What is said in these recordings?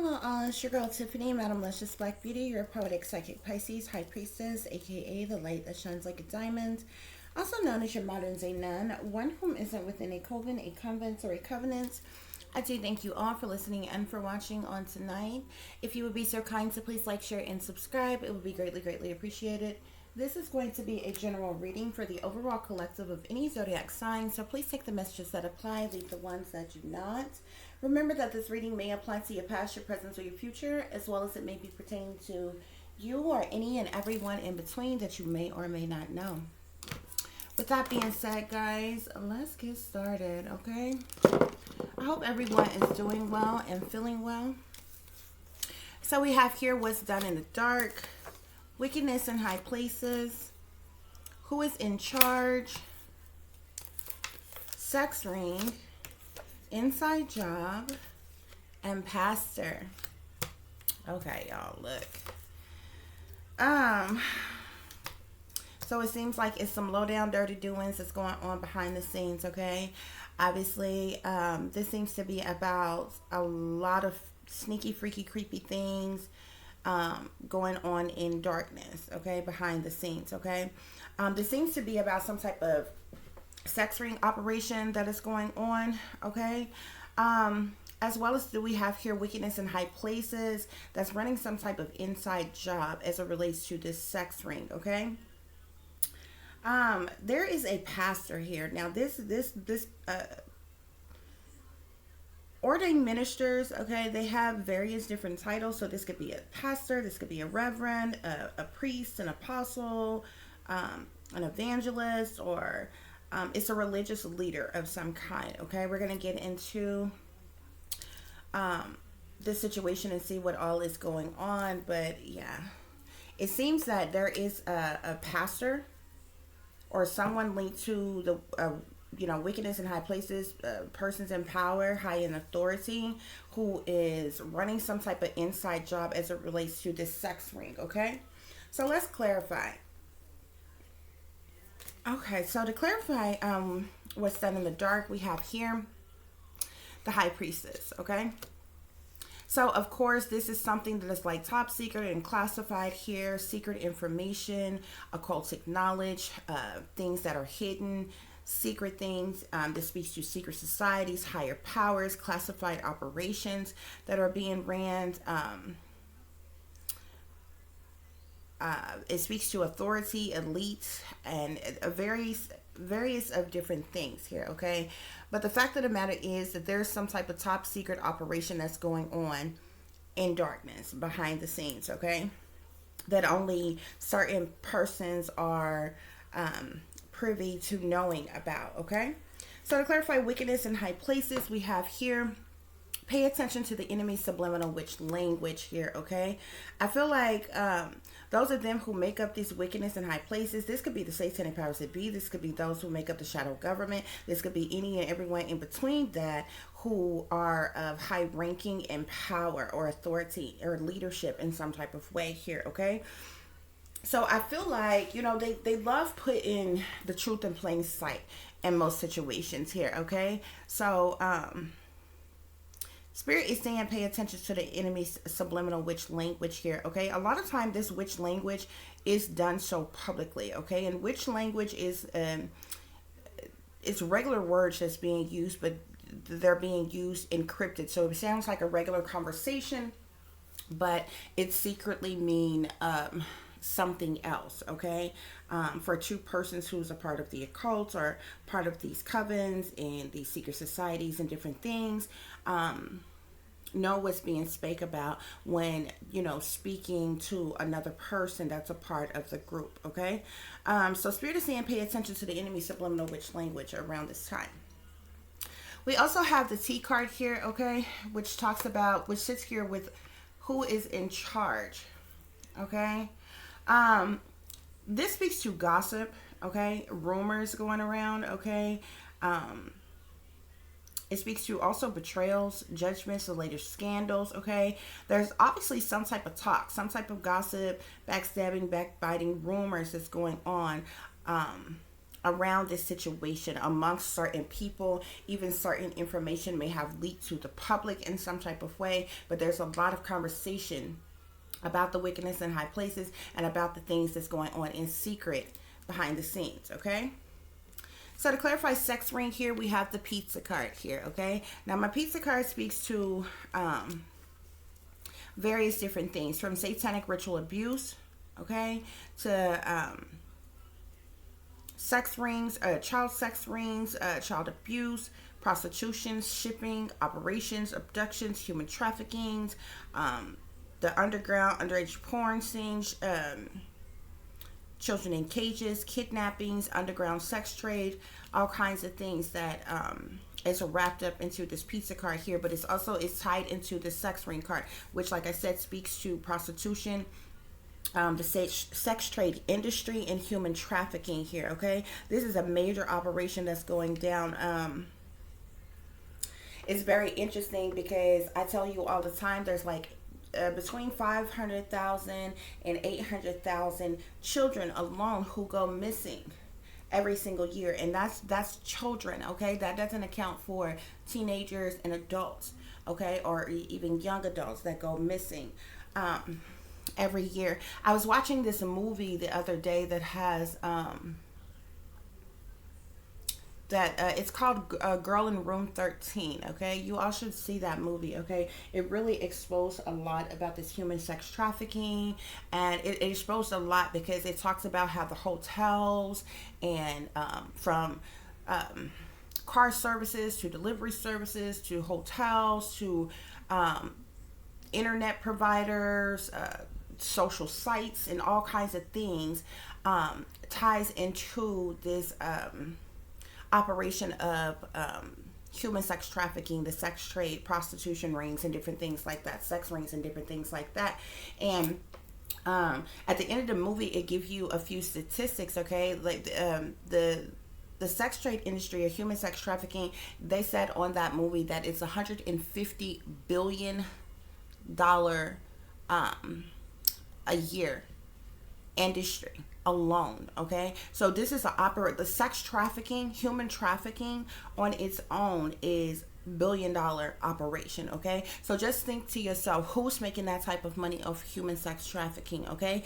Hello all, it's your girl Tiffany, Madam Luscious Black Beauty, your poetic psychic Pisces, High Priestess, aka the light that shines like a diamond, also known as your modern day nun, one whom isn't within a coven, a convent, or a covenant. I do thank you all for listening and for watching on tonight. If you would be so kind to please like, share, and subscribe, it would be greatly, greatly appreciated. This is going to be a general reading for the overall collective of any zodiac sign, so please take the messages that apply, leave the ones that do not. Remember that this reading may apply to your past, your present, or your future, as well as it may be pertaining to you or any and everyone in between that you may or may not know. With that being said, guys, let's get started, okay? I hope everyone is doing well and feeling well. So we have here what's done in the dark, wickedness in high places, who is in charge, sex ring, inside job, and pastor. Okay, y'all, look. So it seems like it's some low down dirty doings that's going on behind the scenes, okay? Obviously, this seems to be about a lot of sneaky, freaky, creepy things going on in darkness, okay, behind the scenes, okay? This seems to be about some type of sex ring operation that is going on, okay? As well as do we have here wickedness in high places that's running some type of inside job as it relates to this sex ring, okay? There is a pastor here. Now this ordained ministers, okay, they have various different titles. So this could be a pastor, this could be a reverend, a priest, an apostle, an evangelist, or it's a religious leader of some kind, okay? We're going to get into this situation and see what all is going on. But yeah, it seems that there is a pastor or someone linked to the wickedness in high places, persons in power, high in authority, who is running some type of inside job as it relates to this sex ring, okay? So let's clarify. Okay, so to clarify what's done in the dark, we have here the high priestess, okay? So, of course, this is something that is like top secret and classified here, secret information, occultic knowledge, things that are hidden, secret things. This speaks to secret societies, higher powers, classified operations that are being ran. It speaks to authority, elite, and various of different things here, okay? But the fact of the matter is that there's some type of top secret operation that's going on in darkness behind the scenes, okay? That only certain persons are privy to knowing about, okay? So to clarify wickedness in high places, we have here, pay attention to the enemy's subliminal witch language here, okay? I feel like those of them who make up this wickedness in high places, this could be the satanic powers that be, this could be those who make up the shadow government, this could be any and everyone in between that who are of high ranking and power or authority or leadership in some type of way here, okay? So I feel like, they love putting the truth in plain sight in most situations here, okay? So, Spirit is saying pay attention to the enemy's subliminal witch language here, okay? A lot of time this witch language is done so publicly, okay? And witch language is it's regular words that's being used, but they're being used encrypted. So it sounds like a regular conversation, but it secretly mean something else, okay? For two persons who's a part of the occult or part of these covens and these secret societies and different things, know what's being spoke about when speaking to another person that's a part of the group, okay? So Spirit is saying pay attention to the enemy subliminal witch language around this time. We also have the T card here, okay, which sits here with who is in charge, okay? This speaks to gossip, okay, rumors going around, okay? It speaks to also betrayals, judgments, the latest scandals, okay? There's obviously some type of talk, some type of gossip, backstabbing, backbiting, rumors that's going on around this situation amongst certain people. Even certain information may have leaked to the public in some type of way, but there's a lot of conversation about the wickedness in high places and about the things that's going on in secret behind the scenes, okay? So to clarify sex ring here, we have the pizza card here, okay? Now my pizza card speaks to various different things, from satanic ritual abuse, okay, to sex rings, child sex rings, child abuse, prostitution, shipping, operations, abductions, human trafficking, the underground underage porn scenes, children in cages, kidnappings, underground sex trade, all kinds of things that is wrapped up into this pizza card here. But it's tied into the sex ring card, which, like I said, speaks to prostitution, the sex trade industry, and human trafficking here, okay? This is a major operation that's going down. It's very interesting because I tell you all the time, there's like between 500,000 and 800,000 children alone who go missing every single year, and that's children, okay? That doesn't account for teenagers and adults, okay, or even young adults that go missing every year. I was watching this movie the other day that has it's called Girl in Room 13, okay? You all should see that movie, okay? It really exposed a lot about this human sex trafficking, and it exposed a lot because it talks about how the hotels and from car services to delivery services to hotels to internet providers, social sites, and all kinds of things ties into this operation of human sex trafficking, the sex trade, prostitution rings, and different things like that, sex rings and different things like that. And at the end of the movie, it gives you a few statistics, okay? Like the sex trade industry or human sex trafficking, they said on that movie that it's $150 billion a year industry alone, okay? So this is the sex trafficking, human trafficking on its own is $1 billion operation, okay? So just think to yourself, who's making that type of money of human sex trafficking, okay?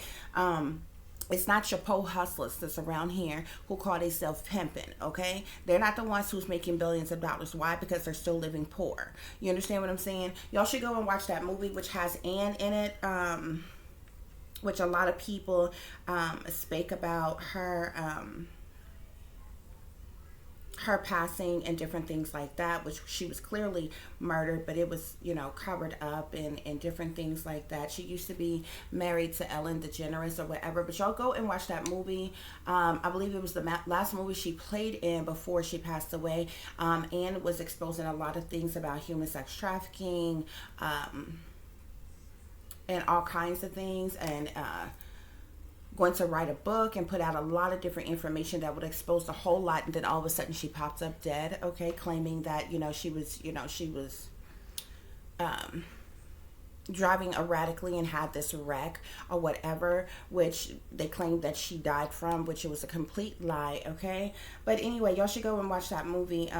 It's not your po hustlers that's around here who call themselves pimping, okay? They're not the ones who's making billions of dollars. Why? Because they're still living poor. You understand what I'm saying? Y'all should go and watch that movie, which has Anne in it, which a lot of people spake about her her passing and different things like that, which she was clearly murdered, but it was, covered up and different things like that. She used to be married to Ellen DeGeneres or whatever, but y'all go and watch that movie. I believe it was the last movie she played in before she passed away. Anne was exposing a lot of things about human sex trafficking, and all kinds of things, and going to write a book and put out a lot of different information that would expose a whole lot. And then all of a sudden she pops up dead, okay, claiming that she was driving erratically and had this wreck or whatever, which they claimed that she died from, which it was a complete lie, okay? But anyway, y'all should go and watch that movie,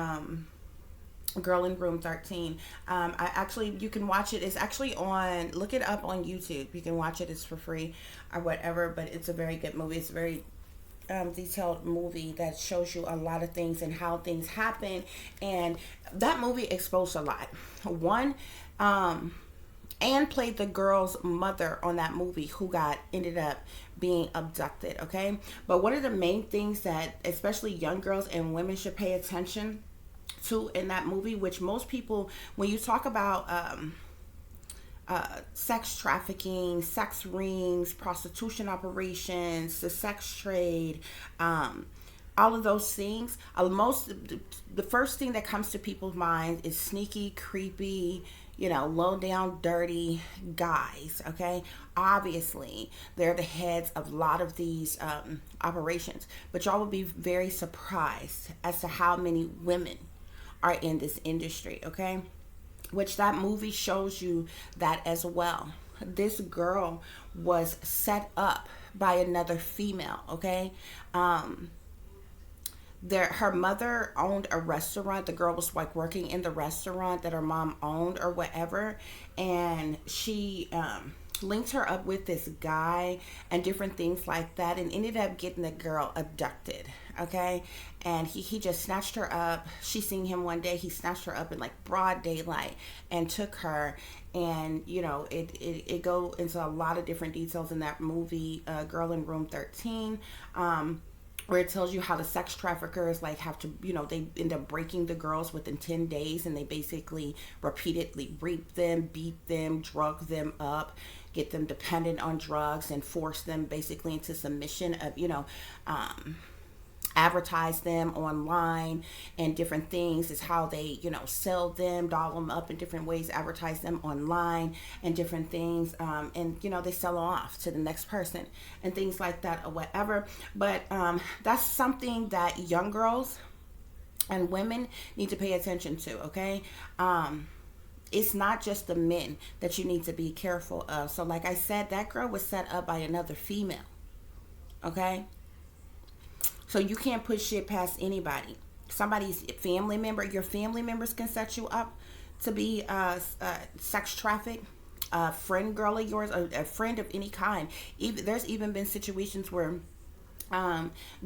Girl in Room 13. You can watch it. It's actually on, look it up on YouTube. You can watch it. It's for free or whatever, but it's a very good movie. It's a very detailed movie that shows you a lot of things and how things happen. And that movie exposed a lot. One, Anne played the girl's mother on that movie who ended up being abducted, okay? But one of the main things that especially young girls and women should pay attention to in that movie, which most people, when you talk about sex trafficking, sex rings, prostitution operations, the sex trade, all of those things, the first thing that comes to people's minds is sneaky, creepy, low down, dirty guys, okay? Obviously, they're the heads of a lot of these operations, but y'all will be very surprised as to how many women are in this industry, okay? Which that movie shows you that as well. This girl was set up by another female, okay? her mother owned a restaurant. The girl was like working in the restaurant that her mom owned or whatever, and she linked her up with this guy and different things like that, and ended up getting the girl abducted. Okay, and he just snatched her up. She seen him one day. He snatched her up in like broad daylight and took her. And you know, it go into a lot of different details in that movie, Girl in Room 13. Where it tells you how the sex traffickers like have to, you know, they end up breaking the girls within 10 days, and they basically repeatedly rape them, beat them, drug them up, get them dependent on drugs, and force them basically into submission of, you know, advertise them online and different things. Is how they, you know, sell them, doll them up in different ways, advertise them online and different things, and you know, they sell off to the next person and things like that or whatever. But that's something that young girls and women need to pay attention to. Okay, it's not just the men that you need to be careful of. So like I said, that girl was set up by another female. Okay, so you can't put shit past anybody. Somebody's family member, your family members can set you up to be sex trafficked. A friend girl of yours, a friend of any kind. Even there's even been situations where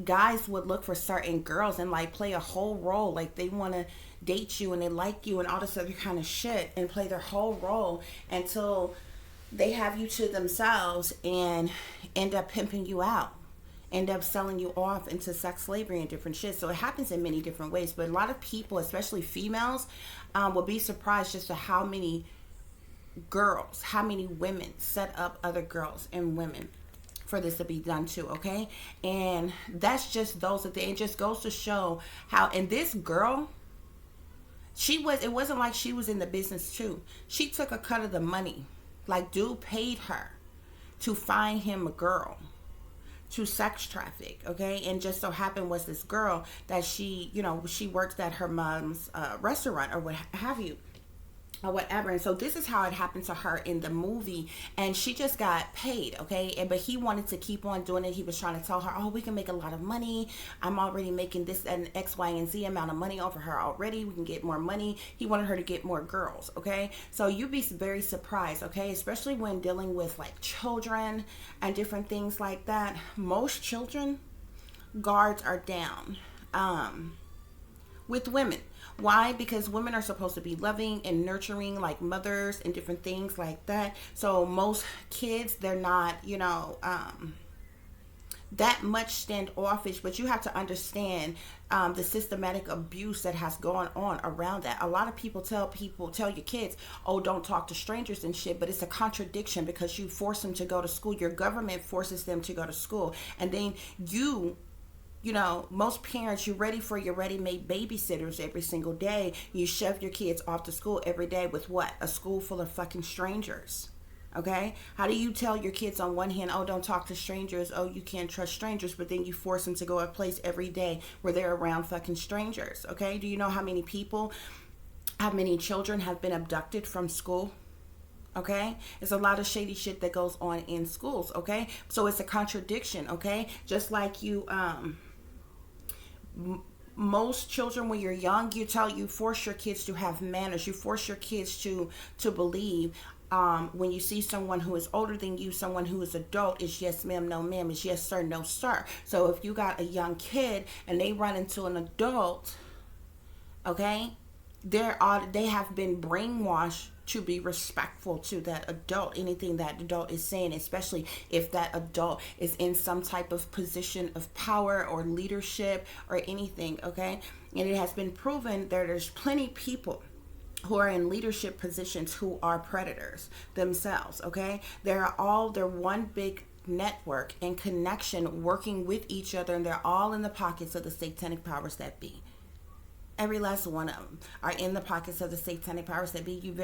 guys would look for certain girls and like play a whole role, like they want to date you and they like you and all this other kind of shit, and play their whole role until they have you to themselves and end up pimping you out, end up selling you off into sex slavery and different shit. So it happens in many different ways. But a lot of people, especially females, will be surprised just at how many girls, how many women set up other girls and women for this to be done too. Okay, and that's just those that it just goes to show how. And this girl, it wasn't like she was in the business too. She took a cut of the money. Like, dude paid her to find him a girl to sex traffic. Okay, and just so happened was this girl that she, you know, she works at her mom's restaurant or what have you or whatever. And so this is how it happened to her in the movie, and she just got paid. Okay, and but he wanted to keep on doing it. He was trying to tell her, oh, we can make a lot of money, I'm already making this and X, Y, and Z amount of money over her already, we can get more money. He wanted her to get more girls. Okay, so you'd be very surprised. Okay, especially when dealing with like children and different things like that. Most children guards are down with women. Why? Because women are supposed to be loving and nurturing like mothers and different things like that. So most kids, they're not, you know, that much standoffish. But you have to understand the systematic abuse that has gone on around that. A lot of people tell your kids, oh, don't talk to strangers and shit. But it's a contradiction, because you force them to go to school. Your government forces them to go to school. And then you know, most parents, you're ready for your ready-made babysitters every single day. You shove your kids off to school every day with what? A school full of fucking strangers. Okay? How do you tell your kids on one hand, oh, don't talk to strangers, oh, you can't trust strangers, but then you force them to go a place every day where they're around fucking strangers? Okay? Do you know how many children have been abducted from school? Okay, there's a lot of shady shit that goes on in schools. Okay, so it's a contradiction. Okay, just like you most children, when you're young, you force your kids to have manners. You force your kids to believe when you see someone who is older than you, someone who is adult, is yes ma'am, no ma'am, is yes sir, no sir. So if you got a young kid and they run into an adult, okay, they have been brainwashed to be respectful to that adult, anything that adult is saying, especially if that adult is in some type of position of power or leadership or anything. Okay, and it has been proven that there's plenty people who are in leadership positions who are predators themselves. Okay, they're one big network and connection working with each other, and they're all in the pockets of the satanic powers that be. Every last one of them are in the pockets of the satanic powers that be. You'd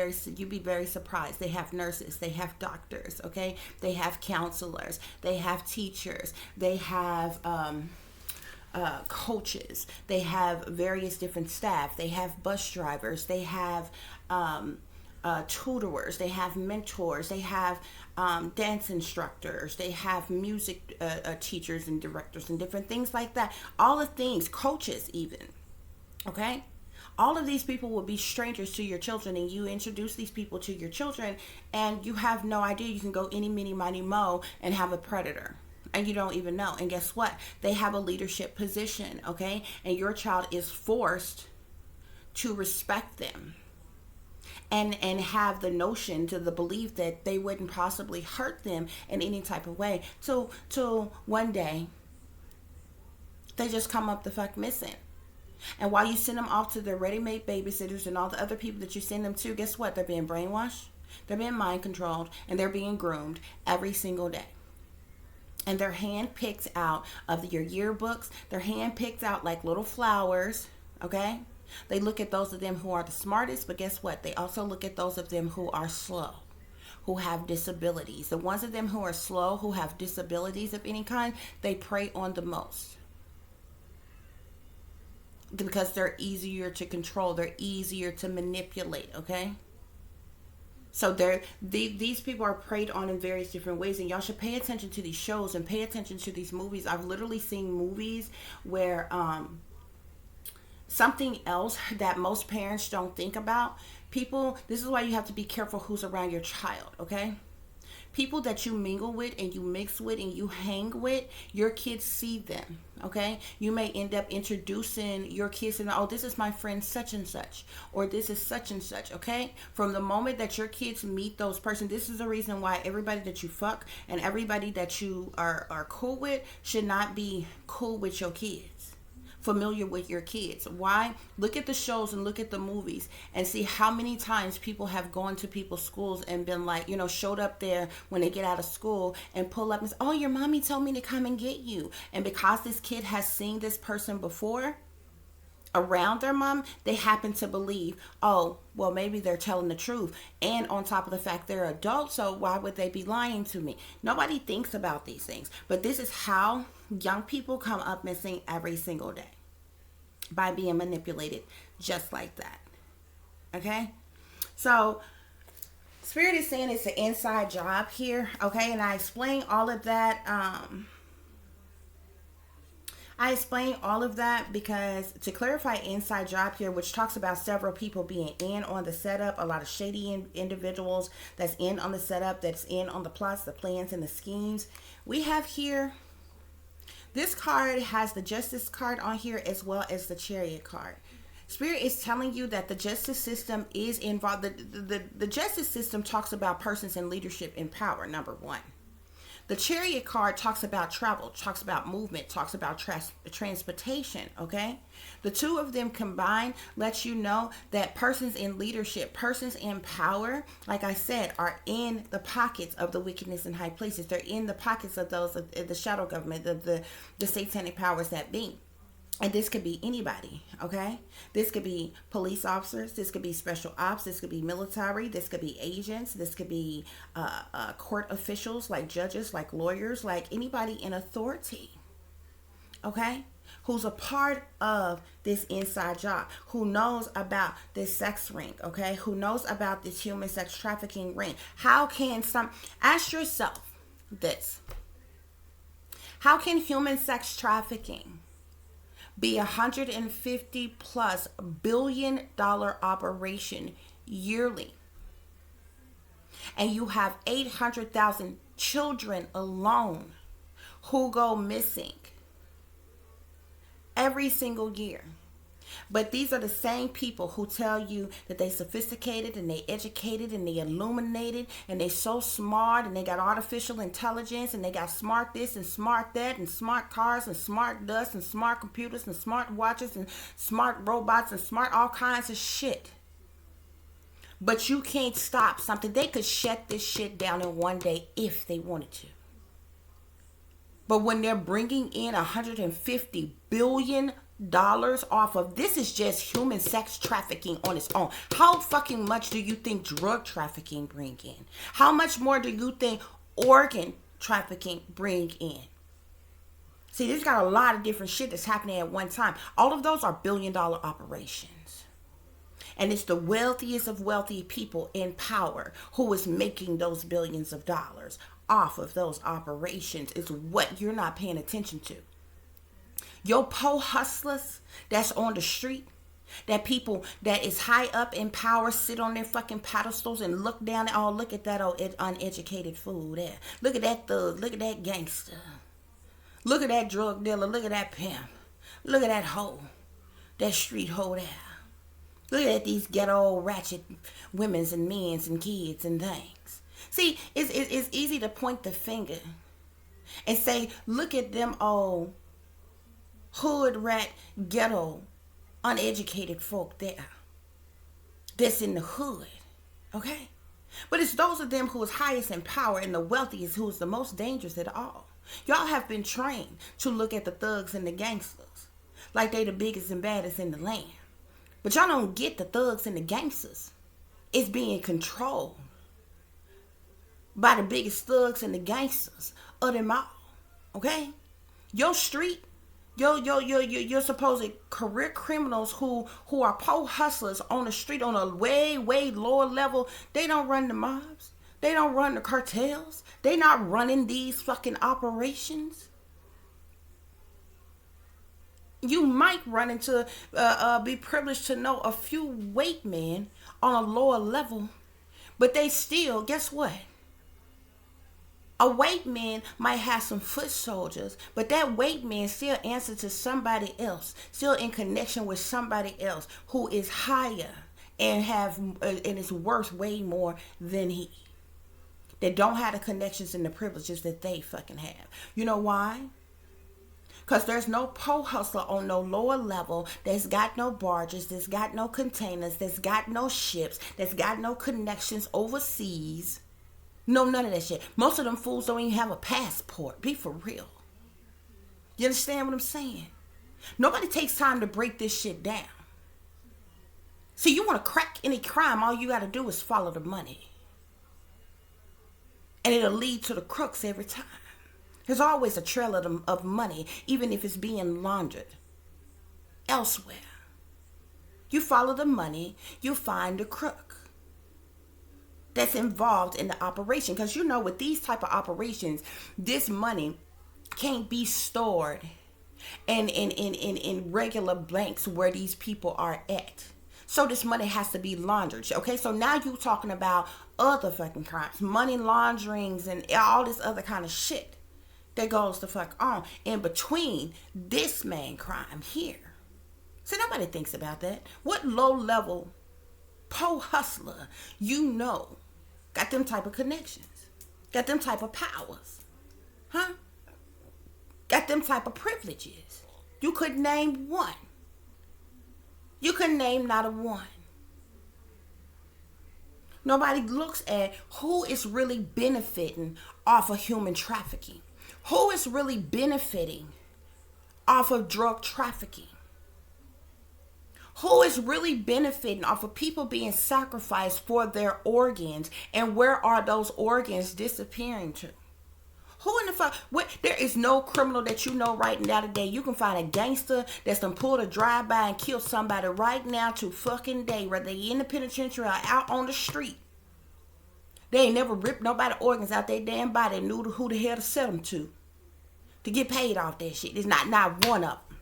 be very surprised. They have nurses, they have doctors, okay? They have counselors, they have teachers, they have coaches, they have various different staff, they have bus drivers, they have tutors, they have mentors, they have dance instructors, they have music teachers and directors and different things like that. All the things, coaches even. Okay? All of these people will be strangers to your children, and you introduce these people to your children, and you have no idea. You can go any, mini, miny, mo, and have a predator, and you don't even know. And guess what? They have a leadership position, okay? And your child is forced to respect them, and have the notion, to the belief that they wouldn't possibly hurt them in any type of way. Till one day, they just come up the fuck missing. And while you send them off to their ready-made babysitters and all the other people that you send them to, guess what? They're being brainwashed, they're being mind controlled, and they're being groomed every single day. And they're hand-picked out of your yearbooks. They're hand-picked out like little flowers, okay? They look at those of them who are the smartest, but guess what? They also look at those of them who are slow, who have disabilities. The ones of them who are slow, who have disabilities of any kind, they prey on the most. Because they're easier to control, they're easier to manipulate, okay? So these people are preyed on in various different ways, and y'all should pay attention to these shows and pay attention to these movies. I've literally seen movies where something else that most parents don't think about. People, this is why you have to be careful who's around your child, okay? People that you mingle with and you mix with and you hang with, your kids see them, okay? You may end up introducing your kids and, oh, this is my friend such and such, or this is such and such, okay? From the moment that your kids meet those persons, this is the reason why everybody that you fuck and everybody that you are cool with should not be cool with your kids. Familiar with your kids. Why? Look at the shows and look at the movies and see how many times people have gone to people's schools and been like, you know, showed up there when they get out of school and pull up and say, oh, your mommy told me to come and get you. And because this kid has seen this person before around their mom, they happen to believe, oh, well, maybe they're telling the truth. And on top of the fact they're adults, so why would they be lying to me? Nobody thinks about these things. But this is how young people come up missing every single day, by being manipulated just like that. Okay? So Spirit is saying it's an inside job here, okay? And I explain all of that. I explain all of that because to clarify inside job here, which talks about several people being in on the setup, a lot of shady individuals that's in on the setup, that's in on the plots, the plans, and the schemes. We have here, this card has the Justice card on here as well as the Chariot card. Spirit is telling you that the justice system is involved. The justice system talks about persons in leadership and power, number one. The Chariot card talks about travel, talks about movement, talks about transportation, okay? The two of them combined lets you know that persons in leadership, persons in power, like I said, are in the pockets of the wickedness in high places. They're in the pockets of those of the shadow government, the satanic powers that be. And this could be anybody, okay? This could be police officers. This could be special ops. This could be military. This could be agents. This could be court officials, like judges, like lawyers, like anybody in authority, okay? Who's a part of this inside job, who knows about this sex ring, okay? Who knows about this human sex trafficking ring. How can ask yourself this. How can human sex trafficking be $150+ billion operation yearly, and you have 800,000 children alone who go missing every single year? But these are the same people who tell you that they sophisticated and they educated and they illuminated and they so smart and they got artificial intelligence and they got smart this and smart that and smart cars and smart dust and smart computers and smart watches and smart robots and smart all kinds of shit. But you can't stop something. They could shut this shit down in one day if they wanted to. But when they're bringing in $150 billion off of, this is just human sex trafficking on its own. How fucking much do you think drug trafficking bring in? How much more do you think organ trafficking bring in? See, there's got a lot of different shit that's happening at one time. All of those are billion-dollar operations. And it's the wealthiest of wealthy people in power who is making those billions of dollars off of those operations. Is what you're not paying attention to. Your po hustlers that's on the street, that people that is high up in power sit on their fucking pedestals and look down at, oh, look at that old uneducated fool there. Look at that thug. Look at that gangster. Look at that drug dealer. Look at that pimp. Look at that hoe. That street hoe there. Look at these ghetto ratchet women's and men's and kids and things. See, it's easy to point the finger and say, look at them old hood rat ghetto uneducated folk there that's in the hood, okay? But it's those of them who is highest in power and the wealthiest who is the most dangerous at all. Y'all have been trained to look at the thugs and the gangsters like they the biggest and baddest in the land. But y'all don't get the thugs and the gangsters. It's being controlled by the biggest thugs and the gangsters of them all, okay? Your street, your supposed career criminals who are po hustlers on the street on a way lower level, they don't run the mobs. They don't run the cartels. They not running these fucking operations. You might run into, be privileged to know a few white men on a lower level, but they still, guess what? A white man might have some foot soldiers, but that white man still answers to somebody else, still in connection with somebody else who is higher and is worth way more than he. They don't have the connections and the privileges that they fucking have. You know why? Because there's no po hustler on no lower level that's got no barges, that's got no containers, that's got no ships, that's got no connections overseas. No, none of that shit. Most of them fools don't even have a passport. Be for real. You understand what I'm saying? Nobody takes time to break this shit down. See, you want to crack any crime, all you got to do is follow the money. And it'll lead to the crooks every time. There's always a trail of money, even if it's being laundered elsewhere. You follow the money, you find the crook that's involved in the operation. Because you know, with these type of operations, this money can't be stored in regular banks where these people are at. So this money has to be laundered. Okay, so now you're talking about other fucking crimes, money launderings and all this other kind of shit that goes the fuck on in between this main crime here. See, nobody thinks about that. What low level po hustler you know got them type of connections, got them type of powers, huh? Got them type of privileges. You could name one. You could name not a one. Nobody looks at who is really benefiting off of human trafficking. Who is really benefiting off of drug trafficking? Who is really benefiting off of people being sacrificed for their organs? And where are those organs disappearing to? Who in the fuck? There is no criminal that you know right now today. You can find a gangster that's done pulled a drive-by and killed somebody right now to fucking day, whether they in the penitentiary or out on the street. They ain't never ripped nobody organs out their damn body and knew who the hell to sell them to get paid off that shit. There's not one of them.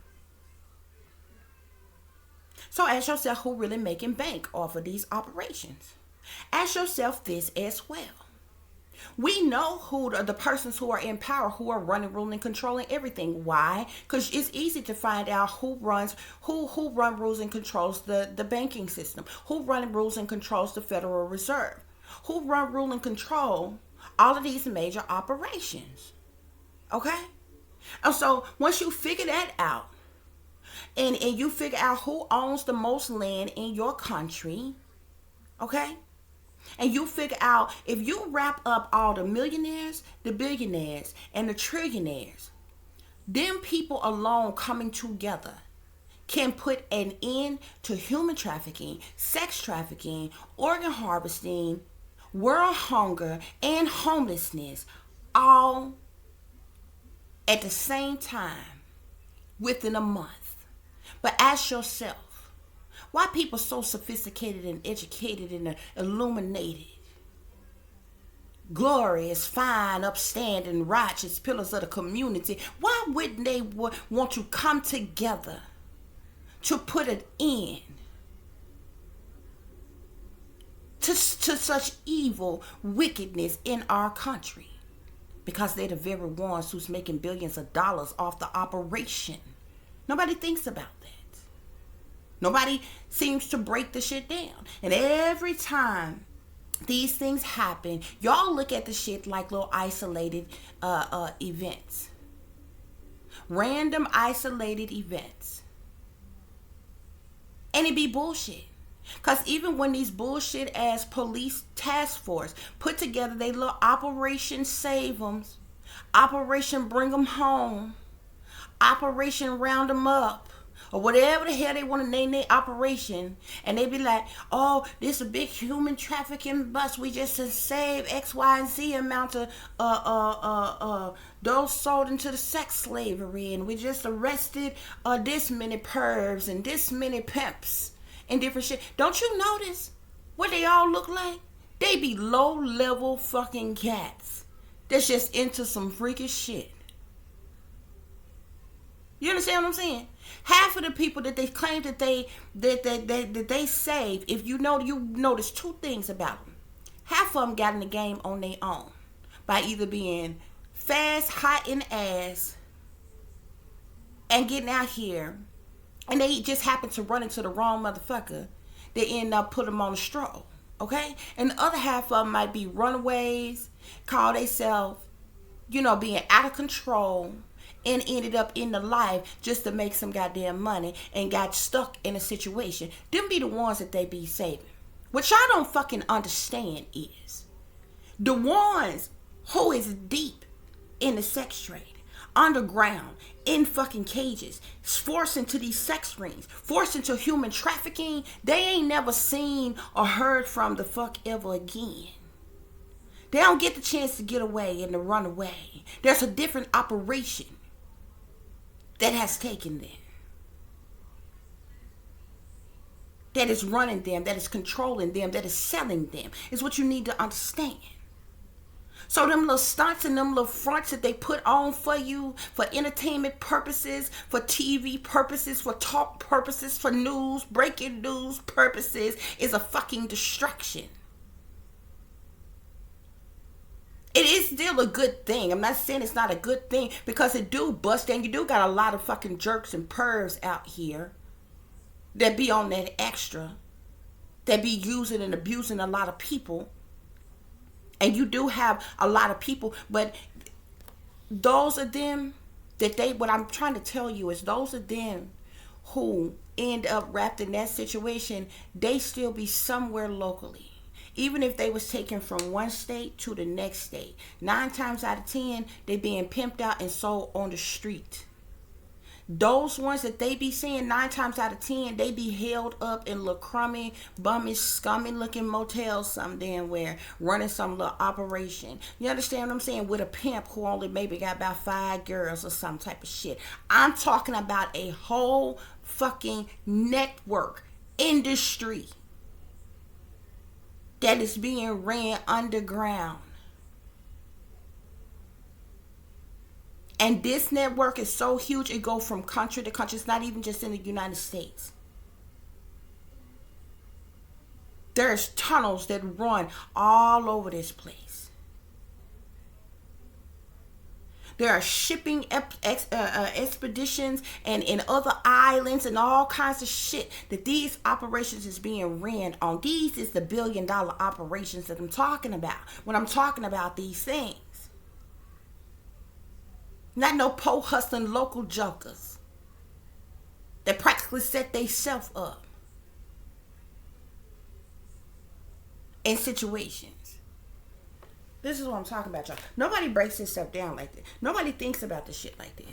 So ask yourself who really making bank off of these operations. Ask yourself this as well. We know who the persons who are in power, who are running, ruling, controlling everything. Why? Because it's easy to find out who run, rules and controls the banking system, who run, rules and controls the Federal Reserve, who run, rule, and control all of these major operations. Okay? And so once you figure that out, and you figure out who owns the most land in your country, okay? And you figure out, if you wrap up all the millionaires, the billionaires, and the trillionaires, them people alone coming together can put an end to human trafficking, sex trafficking, organ harvesting, world hunger, and homelessness, all at the same time within a month. But ask yourself, Why people so sophisticated and educated and illuminated? Glorious, fine, upstanding, righteous pillars of the community. Why wouldn't they want to come together to put an end to such evil wickedness in our country? Because they're the very ones who's making billions of dollars off the operation. Nobody thinks about that. Nobody seems to break the shit down. And every time these things happen, y'all look at the shit like little isolated events. Random isolated events. And it be bullshit. Because even when these bullshit ass police task force put together they little Operation Save 'em, Operation Bring 'em Home, Operation Round 'em Up, or whatever the hell they want to name their operation, and they be like, oh, this a big human trafficking bust. We just to save X, Y, and Z amount of those sold into the sex slavery, and we just arrested this many pervs and this many pimps and different shit. Don't you notice what they all look like? They be low-level fucking cats that's just into some freakish shit. You understand what I'm saying? Half of the people that they claim that they save, if you notice two things about them. Half of them got in the game on their own by either being fast, hot in the ass, and getting out here, and they just happen to run into the wrong motherfucker. They end up putting them on a stroll, okay? And the other half of them might be runaways, call themselves, being out of control, and ended up in the life just to make some goddamn money and got stuck in a situation. Them be the ones that they be saving. What y'all don't fucking understand is the ones who is deep in the sex trade, underground, in fucking cages, forced into these sex rings, forced into human trafficking, they ain't never seen or heard from the fuck ever again. They don't get the chance to get away and to run away. There's a different operation that has taken them, that is running them, that is controlling them, that is selling them, is what you need to understand. So them little stunts and them little fronts that they put on for you, for entertainment purposes, for TV purposes, for talk purposes, for news, breaking news purposes, is a fucking distraction. It is still a good thing. I'm not saying it's not a good thing, because it do bust, and you do got a lot of fucking jerks and pervs out here that be on that extra, that be using and abusing a lot of people. And you do have a lot of people, but those of them what I'm trying to tell you is those of them who end up wrapped in that situation, they still be somewhere locally. Even if they was taken from one state to the next state, 9 times out of 10, they being pimped out and sold on the street. Those ones that they be seeing, 9 times out of 10, they be held up in little crummy, bummy, scummy looking motels some damn where, running some little operation. You understand what I'm saying? With a pimp who only maybe got about 5 girls or some type of shit. I'm talking about a whole fucking network, industry, that is being ran underground. And this network is so huge, it goes from country to country. It's not even just in the United States. There's tunnels that run all over this place. There are shipping expeditions and in other islands and all kinds of shit that these operations is being ran on. These is the billion-dollar operations that I'm talking about when I'm talking about these things. Not no po-hustling local jokers that practically set themselves up in situations. This is what I'm talking about, y'all. Nobody breaks this stuff down like that. Nobody thinks about this shit like that.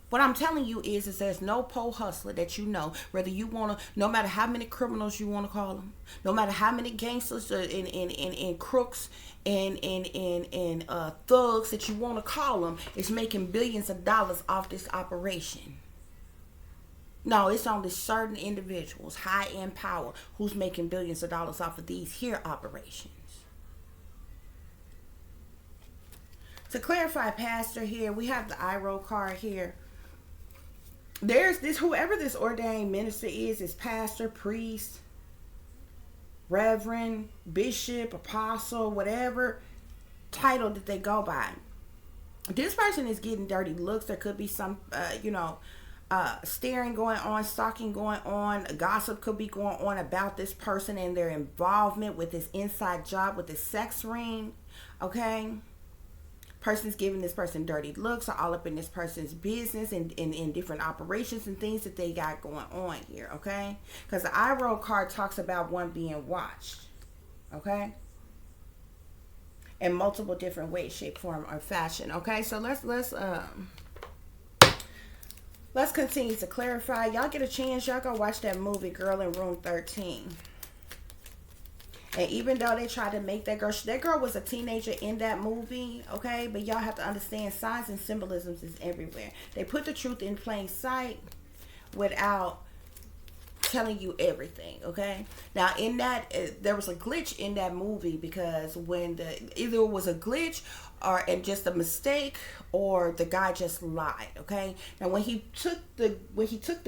What I'm telling you is there's no pole hustler that you know, whether you want to, no matter how many criminals you want to call them, no matter how many gangsters and crooks and thugs that you want to call them, is making billions of dollars off this operation. No, it's only certain individuals, high in power, who's making billions of dollars off of these here operations. To clarify, Pastor, here we have the eye roll card here. There's this, whoever this ordained minister is pastor, priest, reverend, bishop, apostle, whatever title that they go by. This person is getting dirty looks. There could be some, staring going on, stalking going on. Gossip could be going on about this person and their involvement with this inside job, with this sex ring. Okay? Person's giving this person dirty looks, or all up in this person's business and in different operations and things that they got going on here. Okay? Because the eye roll card talks about one being watched. Okay? In multiple different ways, shape, form, or fashion. Okay, so let's continue to clarify. Y'all get a chance, y'all go watch that movie Girl in Room 13. And even though they tried to make that girl was a teenager in that movie, okay, but y'all have to understand signs and symbolisms is everywhere. They put the truth in plain sight without telling you everything. Okay, now in that there was a glitch in that movie, because when either it was a glitch or and just a mistake, or the guy just lied. Okay, now when he took the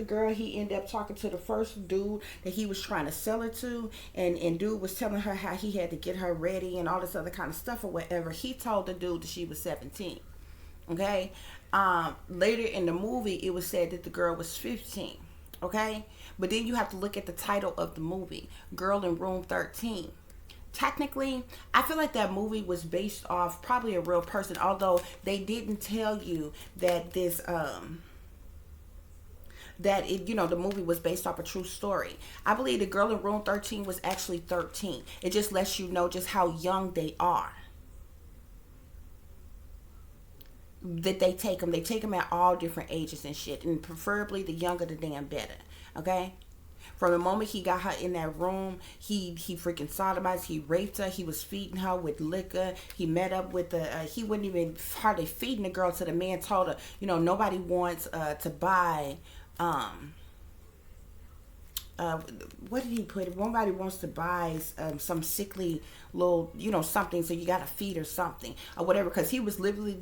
girl, he ended up talking to the first dude that he was trying to sell her to, and dude was telling her how he had to get her ready and all this other kind of stuff or whatever. He told the dude that she was 17. Okay, later in the movie it was said that the girl was 15. Okay, but then you have to look at the title of the movie, Girl in Room 13. Technically, I feel like that movie was based off probably a real person, although they didn't tell you that this the movie was based off a true story. I believe the Girl in Room 13 was actually 13. It just lets you know just how young they are. That they take them at all different ages and shit, and preferably the younger the damn better. Okay, from the moment he got her in that room, he freaking sodomized, he raped her, he was feeding her with liquor, he met up with he wasn't even hardly feeding the girl till the man told her, nobody wants to buy what did he put? Nobody wants to buy some sickly little, something, so you gotta feed her something or whatever, because he was literally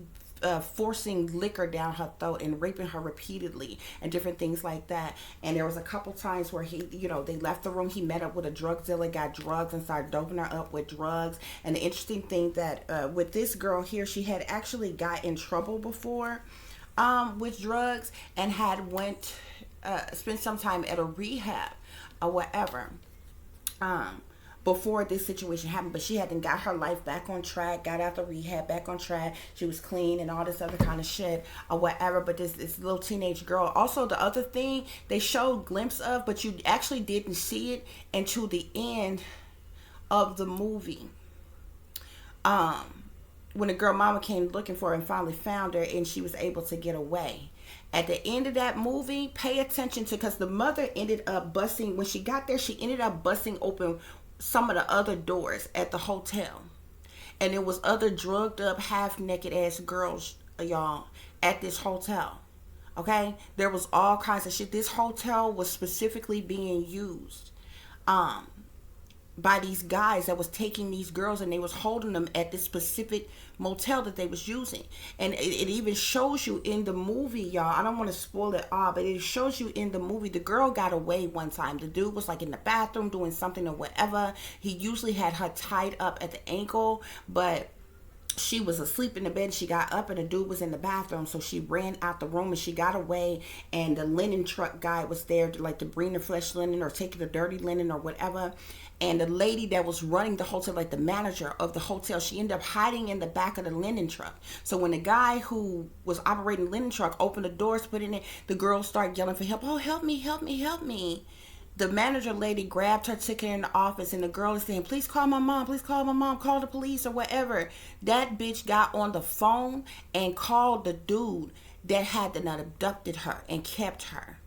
forcing liquor down her throat and raping her repeatedly and different things like that. And there was a couple times where he, they left the room, he met up with a drug dealer, got drugs, and started doping her up with drugs. And the interesting thing that with this girl here, she had actually got in trouble before with drugs, and had spent some time at a rehab or whatever before this situation happened. But she hadn't got her life back on track, got out the rehab, back on track. She was clean and all this other kind of shit or whatever. But this little teenage girl. Also, the other thing they showed glimpse of, but you actually didn't see it until the end of the movie. When the girl mama came looking for her and finally found her, and she was able to get away. At the end of that movie, pay attention to, because the mother ended up busting, when she got there, she ended up busting open some of the other doors at the hotel. And there was other drugged up, half naked ass girls, y'all, at this hotel. Okay? There was all kinds of shit. This hotel was specifically being used by these guys that was taking these girls, and they was holding them at this specific motel that they was using. And it even shows you in the movie, y'all, I don't want to spoil it all, but it shows you in the movie, the girl got away one time. The dude was like in the bathroom doing something or whatever. He usually had her tied up at the ankle, but she was asleep in the bed. She got up and the dude was in the bathroom, so she ran out the room and she got away. And the linen truck guy was there to bring the fresh linen or take the dirty linen or whatever. And the lady that was running the hotel, like the manager of the hotel, she ended up hiding in the back of the linen truck. So when the guy who was operating the linen truck opened the doors, put in it, the girls started yelling for help. Oh, help me, help me, help me. The manager lady grabbed her, took her in the office, and the girl is saying, please call my mom, call the police or whatever. That bitch got on the phone and called the dude that had abducted her and kept her.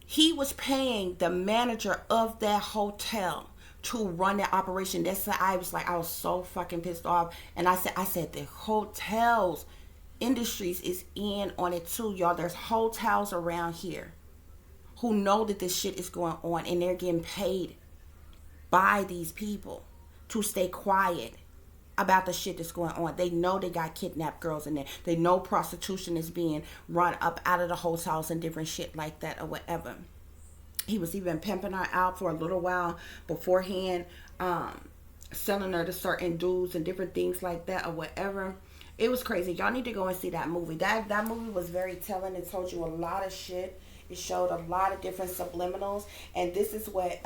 He was paying the manager of that hotel to run that operation. That's why I was so fucking pissed off. And I said the hotels industries is in on it too, y'all. There's hotels around here who know that this shit is going on, and they're getting paid by these people to stay quiet about the shit that's going on. They know they got kidnapped girls in there. They know prostitution is being run up out of the hotels and different shit like that or whatever. He was even pimping her out for a little while beforehand, selling her to certain dudes and different things like that or whatever. It was crazy. Y'all need to go and see that movie. That movie was very telling. It told you a lot of shit. It showed a lot of different subliminals. And this is what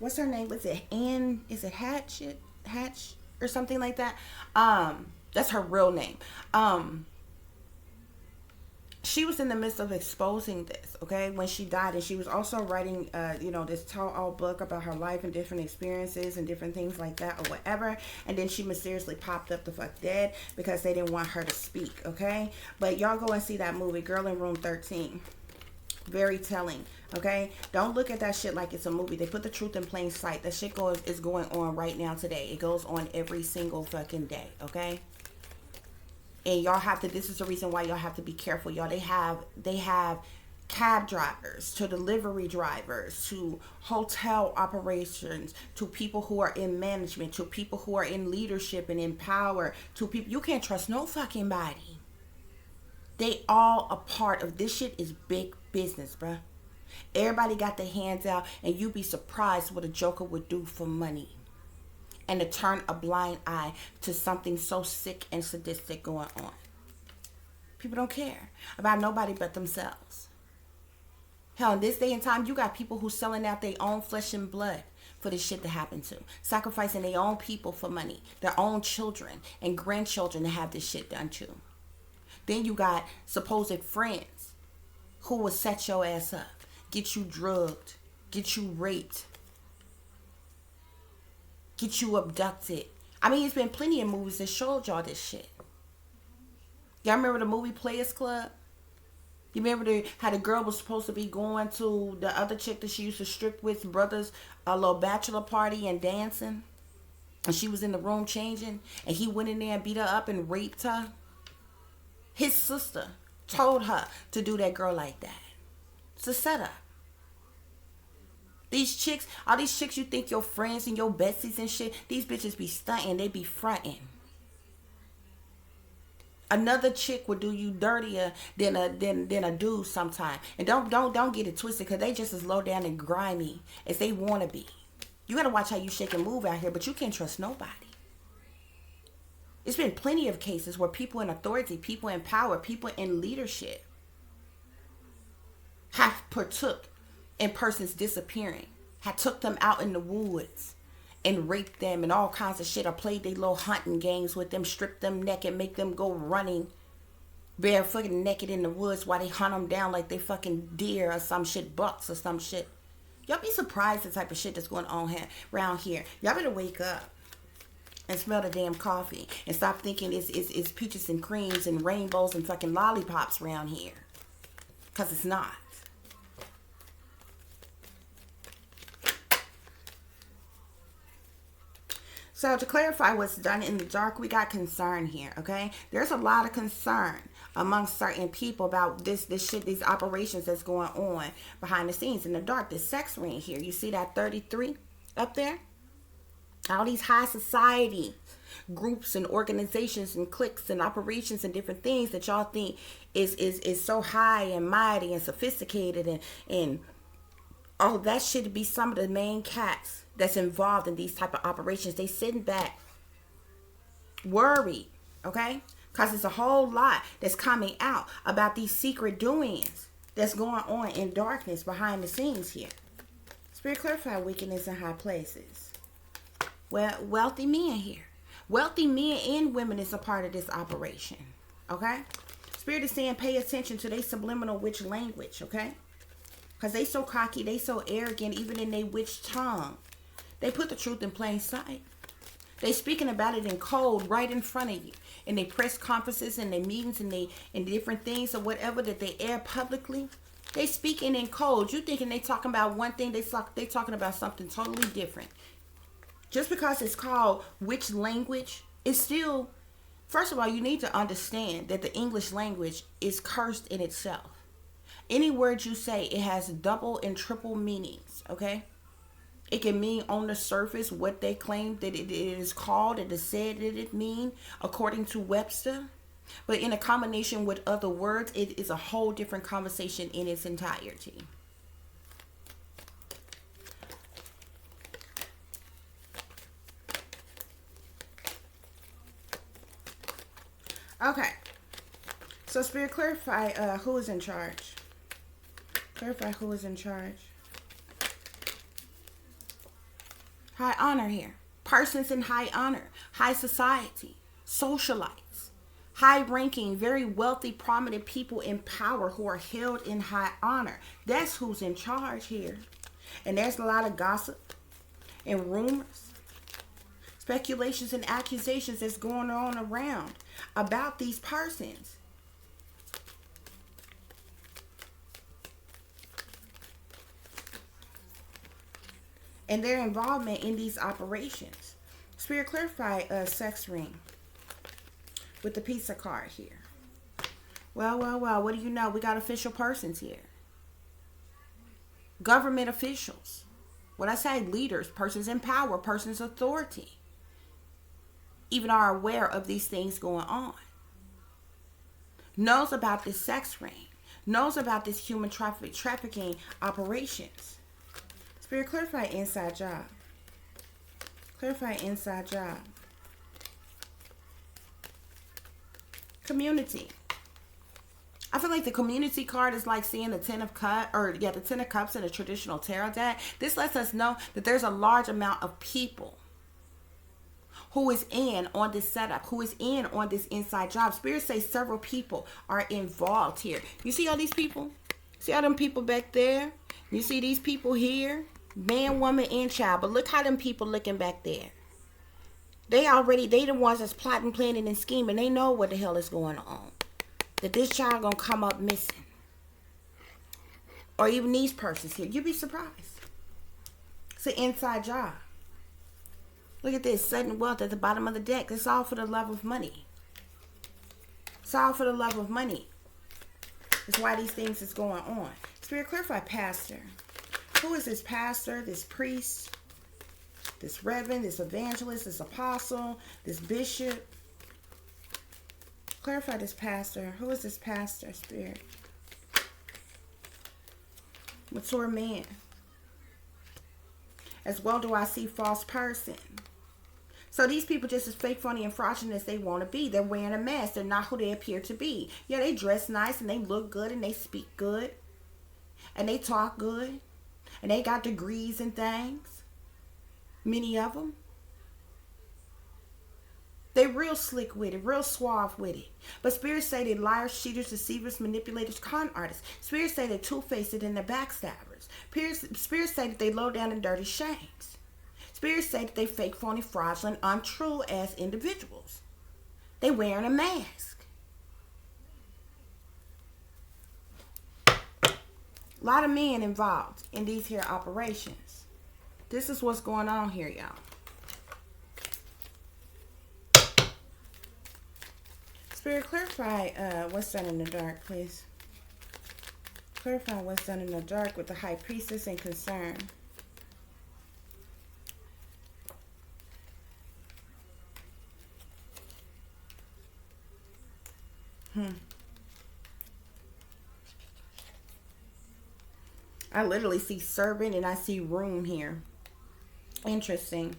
what's her name? Was it Anne? Is it Hatch or something like that? That's her real name. She was in the midst of exposing this, okay, when she died, and she was also writing, this tell-all book about her life and different experiences and different things like that or whatever, and then she mysteriously popped up the fuck dead because they didn't want her to speak, okay? But y'all go and see that movie, Girl in Room 13. Very telling, okay? Don't look at that shit like it's a movie. They put the truth in plain sight. That shit is going on right now today. It goes on every single fucking day, okay? And y'all have to, this is the reason why y'all have to be careful, y'all. They have cab drivers, to delivery drivers, to hotel operations, to people who are in management, to people who are in leadership and in power, to people, you can't trust no fucking body. They all a part of this shit. Is big business, bruh. Everybody got their hands out, and you'd be surprised what a joker would do for money. And to turn a blind eye to something so sick and sadistic going on. People don't care about nobody but themselves. Hell, in this day and time, you got people who selling out their own flesh and blood for this shit to happen to. Sacrificing their own people for money. Their own children and grandchildren to have this shit done to. Then you got supposed friends who will set your ass up. Get you drugged. Get you raped. Get you abducted. I mean, it's been plenty of movies that showed y'all this shit. Y'all remember the movie Players Club? You remember how the girl was supposed to be going to the other chick that she used to strip with, brothers, a little bachelor party and dancing? And she was in the room changing, and he went in there and beat her up and raped her? His sister told her to do that girl like that. It's a setup. These chicks, all these chicks you think your friends and your besties and shit, these bitches be stunting, they be fronting. Another chick will do you dirtier than a dude sometime. And don't get it twisted, because they just as low down and grimy as they want to be. You got to watch how you shake and move out here, but you can't trust nobody. It's been plenty of cases where people in authority, people in power, people in leadership have partook in persons disappearing, had took them out in the woods and raped them and all kinds of shit, or played their little hunting games with them, stripped them naked, make them go running barefoot and naked in the woods while they hunt them down like they fucking deer or some shit, bucks or some shit. Y'all be surprised the type of shit that's going on here, around here. Y'all better wake up and smell the damn coffee and stop thinking it's peaches and creams and rainbows and fucking lollipops around here, because it's not. So to clarify what's done in the dark, we got concern here, okay? There's a lot of concern among certain people about this shit, these operations that's going on behind the scenes in the dark. This sex ring here, you see that 33 up there? All these high society groups and organizations and cliques and operations and different things that y'all think is so high and mighty and sophisticated and all that shit be some of the main cats that's involved in these type of operations. They sitting back worried, okay? Because it's a whole lot that's coming out about these secret doings that's going on in darkness behind the scenes here. Spirit clarify wickedness in high places. Well, wealthy men here. Wealthy men and women is a part of this operation, okay? Spirit is saying pay attention to their subliminal witch language, okay? Because they so cocky, they so arrogant, even in their witch tongue. They put the truth in plain sight. They speaking about it in code right in front of you. In their press conferences and their meetings and different things or whatever that they air publicly. They speaking in code. You thinking they talking about one thing, they talking about something totally different. Just because it's called witch language, it's still, first of all, you need to understand that the English language is cursed in itself. Any word you say, it has double and triple meanings, okay? It can mean on the surface what they claim that it is called, it is said that it mean, according to Webster. But in a combination with other words, it is a whole different conversation in its entirety. Okay. So Spirit, clarify who is in charge. Clarify who is in charge. High honor here. Persons in high honor. High society. Socialites. High-ranking, very wealthy, prominent people in power who are held in high honor. That's who's in charge here. And there's a lot of gossip and rumors, speculations and accusations that's going on around about these persons. And their involvement in these operations. Spirit, clarify sex ring with the pizza card here. Well, what do you know? We got official persons here. Government officials. When I say leaders, persons in power, persons authority, even are aware of these things going on. Knows about this sex ring. Knows about this human trafficking operations. Spirit, clarify inside job. Clarify inside job. Community. I feel like the community card is like seeing the Ten of Cups, the Ten of Cups in a traditional tarot deck. This lets us know that there's a large amount of people who is in on this setup, who is in on this inside job. Spirit say several people are involved here. You see all these people? See all them people back there? You see these people here? Man, woman, and child. But look how them people looking back there. They the ones that's plotting, planning, and scheming. They know what the hell is going on. That this child gonna come up missing. Or even these persons here. You'd be surprised. It's an inside job. Look at this. Sudden wealth at the bottom of the deck. It's all for the love of money. It's all for the love of money. It's why these things is going on. Spirit, clarify pastor. Who is this pastor, this priest, this reverend, this evangelist, this apostle, this bishop? Clarify this pastor. Who is this pastor, Spirit? Mature man. As well do I see false person. So these people just as fake, phony, and fraudulent as they want to be. They're wearing a mask. They're not who they appear to be. Yeah, they dress nice and they look good and they speak good. And they talk good. And they got degrees and things. Many of them. They real slick with it, real suave with it. But spirits say they liars, cheaters, deceivers, manipulators, con artists. Spirits say they're two-faced and they're backstabbers. Spirits say that they low down and dirty shames. Spirits say that they fake, phony, fraudulent, untrue as individuals. They wearing a mask. A lot of men involved in these here operations. This is what's going on here, y'all. Spirit, clarify what's done in the dark, please. Clarify what's done in the dark with the High Priestess and concern. I literally see servant and I see room here. Interesting.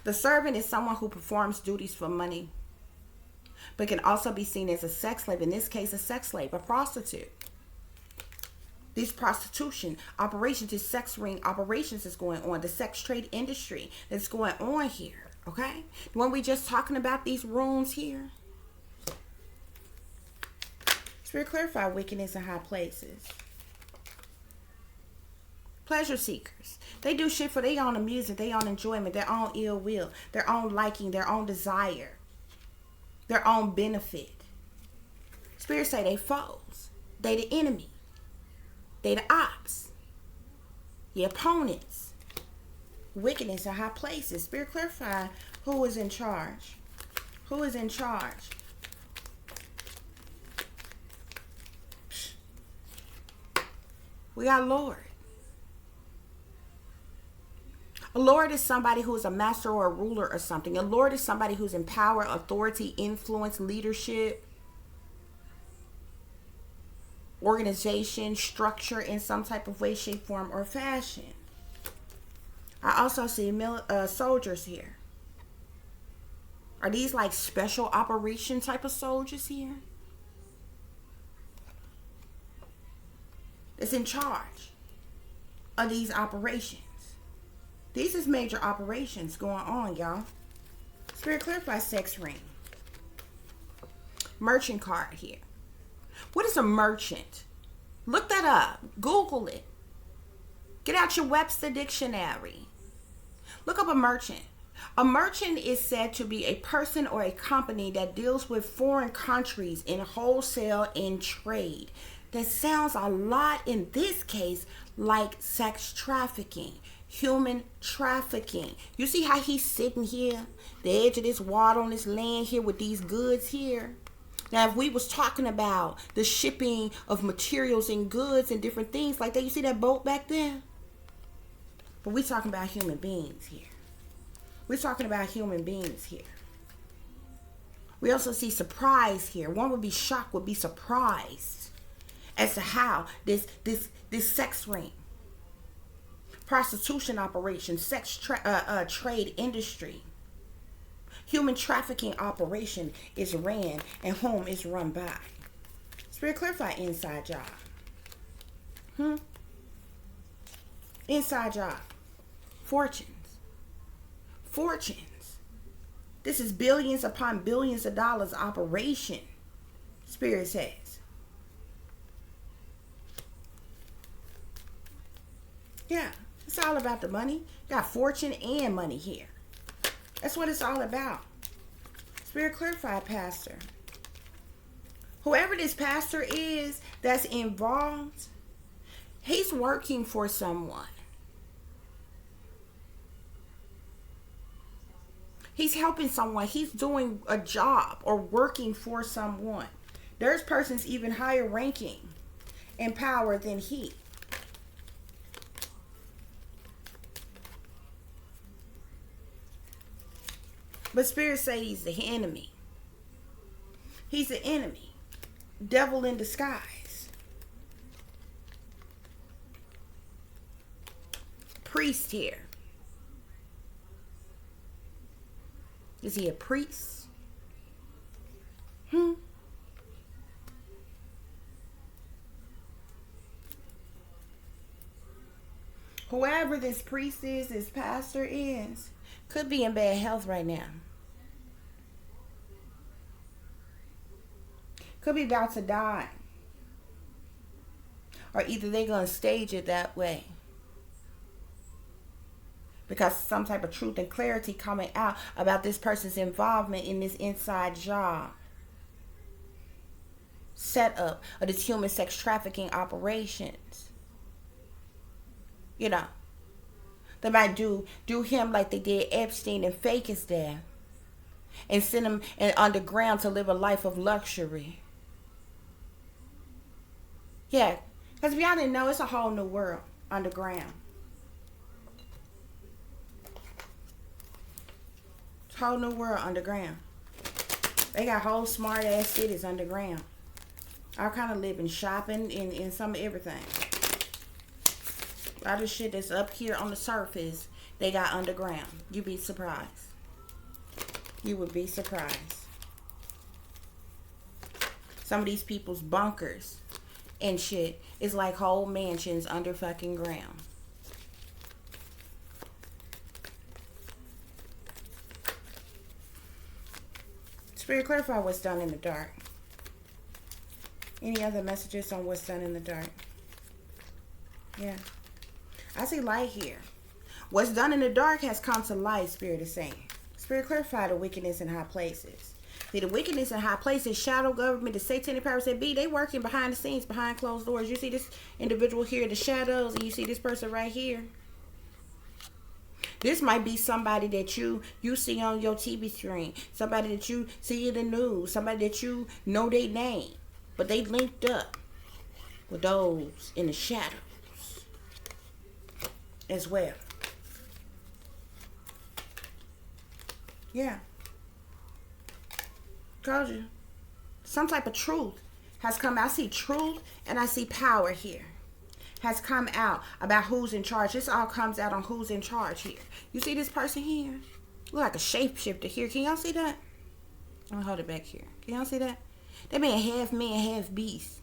The servant is someone who performs duties for money, but can also be seen as a sex slave. In this case, a sex slave, a prostitute. These prostitution operations, this sex ring operations is going on. The sex trade industry that's going on here. Okay? When we just talking about these rooms here. Spirit, clarify wickedness in high places. Pleasure seekers. They do shit for their own amusement, their own enjoyment, their own ill will, their own liking, their own desire, their own benefit. Spirits say they foes. They the enemy. They the ops. The opponents. Wickedness in high places. Spirit, clarify who is in charge. Who is in charge? We got Lord. A Lord is somebody who is a master or a ruler or something. A Lord is somebody who's in power, authority, influence, leadership, organization, structure in some type of way, shape, form, or fashion. I also see soldiers here. Are these like special operation type of soldiers here? That's in charge of these operations. These is major operations going on, y'all. Spirit clarify sex ring. Merchant card here. What is a merchant? Look that up. Google it. Get out your Webster dictionary. Look up a merchant. A merchant is said to be a person or a company that deals with foreign countries in wholesale and trade. That sounds a lot in this case like sex trafficking, human trafficking. You see how he's sitting here, the edge of this water on this land here with these goods here. Now, if we was talking about the shipping of materials and goods and different things like that, you see that boat back there? But we're talking about human beings here. We're talking about human beings here. We also see surprise here. One would be shocked, would be surprised as to how this sex ring, prostitution operation, sex trade industry, human trafficking operation is ran and whom is run by. Spirit clarify inside job. Inside job. Fortunes. This is billions upon billions of dollars operation. Spirit says. Yeah, it's all about the money. Got fortune and money here. That's what it's all about. Spirit clarified, pastor. Whoever this pastor is that's involved, he's working for someone. He's helping someone. He's doing a job or working for someone. There's persons even higher ranking in power than he. But spirits say he's the enemy. He's the enemy. Devil in disguise. Priest here. Is he a priest? Whoever this priest is, this pastor is, could be in bad health right now. Could be about to die. Or either they're going to stage it that way. Because some type of truth and clarity coming out about this person's involvement in this inside job. Setup of this human sex trafficking operations. You know. They might do him like they did Epstein and fake his death. And send him underground to live a life of luxury. Yeah. Because if y'all didn't know, it's a whole new world underground. Whole new world underground. They got whole smart ass cities underground. All kind of living, shopping, and some everything. A lot of shit that's up here on the surface, they got underground. You'd be surprised. You would be surprised. Some of these people's bunkers and shit is like whole mansions under fucking ground. Spirit, clarify what's done in the dark. Any other messages on what's done in the dark? Yeah. I see light here. What's done in the dark has come to light, Spirit is saying. Spirit, clarify the wickedness in high places. See, the wickedness in high places, shadow government, the satanic powers that be, they working behind the scenes, behind closed doors. You see this individual here in the shadows, and you see this person right here. This might be somebody that you see on your TV screen. Somebody that you see in the news. Somebody that you know their name. But they linked up with those in the shadow. as well. Yeah. Told you. Some type of truth has come out. I see truth and I see power here. Has come out about who's in charge. This all comes out on who's in charge here. You see this person here? Look like a shapeshifter here. Can y'all see that? I'm gonna hold it back here. Can y'all see that? That man half beast.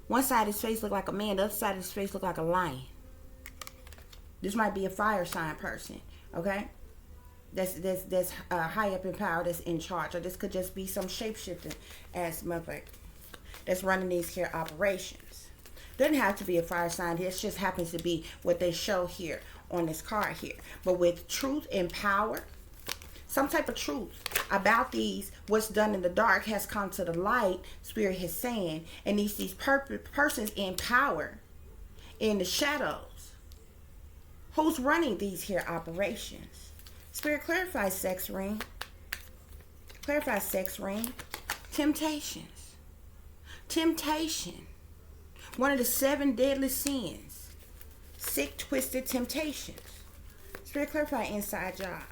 One side of his face look like a man. The other side of his face look like a lion. This might be a fire sign person. Okay? That's high up in power, that's in charge. Or this could just be some shapeshifting ass motherfucker that's running these here operations. Doesn't have to be a fire sign. This just happens to be what they show here on this card here. But with truth and power, some type of truth about these, what's done in the dark has come to the light, Spirit is saying, and these persons in power, in the shadows. Who's running these here operations? Spirit, clarify sex ring. Clarify sex ring. Temptations. Temptation. One of the 7 deadly sins. Sick, twisted temptations. Spirit, clarify inside job.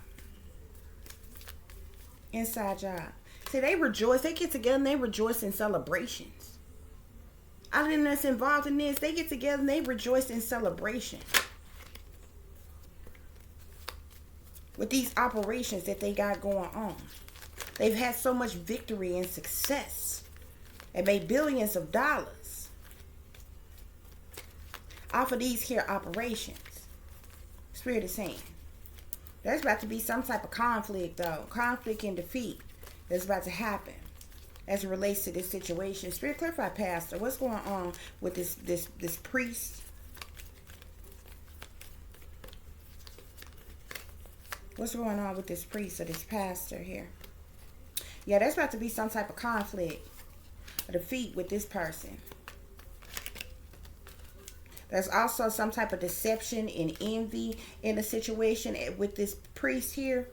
Inside job. See, they rejoice. They get together and they rejoice in celebrations. Other than that's involved in this, they get together and they rejoice in celebration. With these operations that they got going on. They've had so much victory and success. And made billions of dollars off of these here operations. Spirit is saying. There's about to be some type of conflict though. Conflict and defeat that's about to happen. As it relates to this situation. Spirit, clarify, Pastor. What's going on with this priest? What's going on with this priest or this pastor here? Yeah, there's about to be some type of conflict or defeat with this person. There's also some type of deception and envy in the situation with this priest here.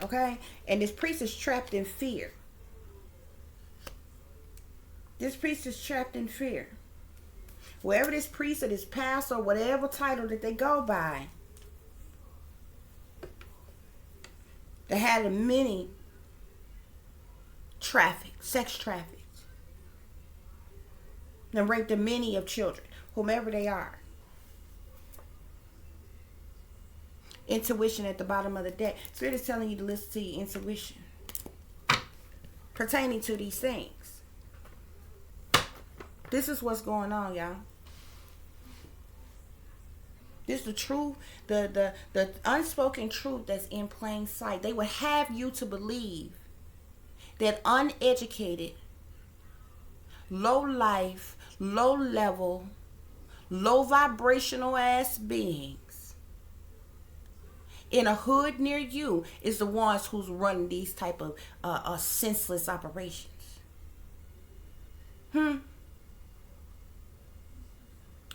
Okay? And this priest is trapped in fear. This priest is trapped in fear. Wherever this priest or this pastor or whatever title that they go by, they had many sex trafficked. And raped many of children, whomever they are. Intuition at the bottom of the deck. Spirit is telling you to listen to your intuition pertaining to these things. This is what's going on, y'all. This is the truth, the unspoken truth that's in plain sight. They would have you to believe that uneducated, low life, low level, low vibrational ass beings in a hood near you is the ones who's running these type of senseless operations.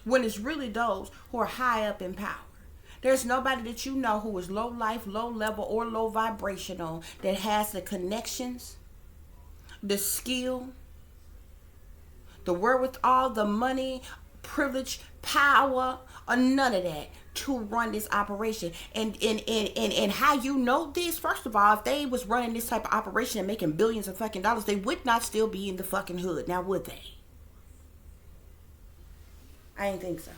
When it's really those who are high up in power. There's nobody that you know who is low life, low level, or low vibrational that has the connections, the skill, the wherewithal, the money, privilege, power, or none of that to run this operation. And how you know this, first of all, if they was running this type of operation and making billions of fucking dollars, they would not still be in the fucking hood. Now would they? I didn't think so.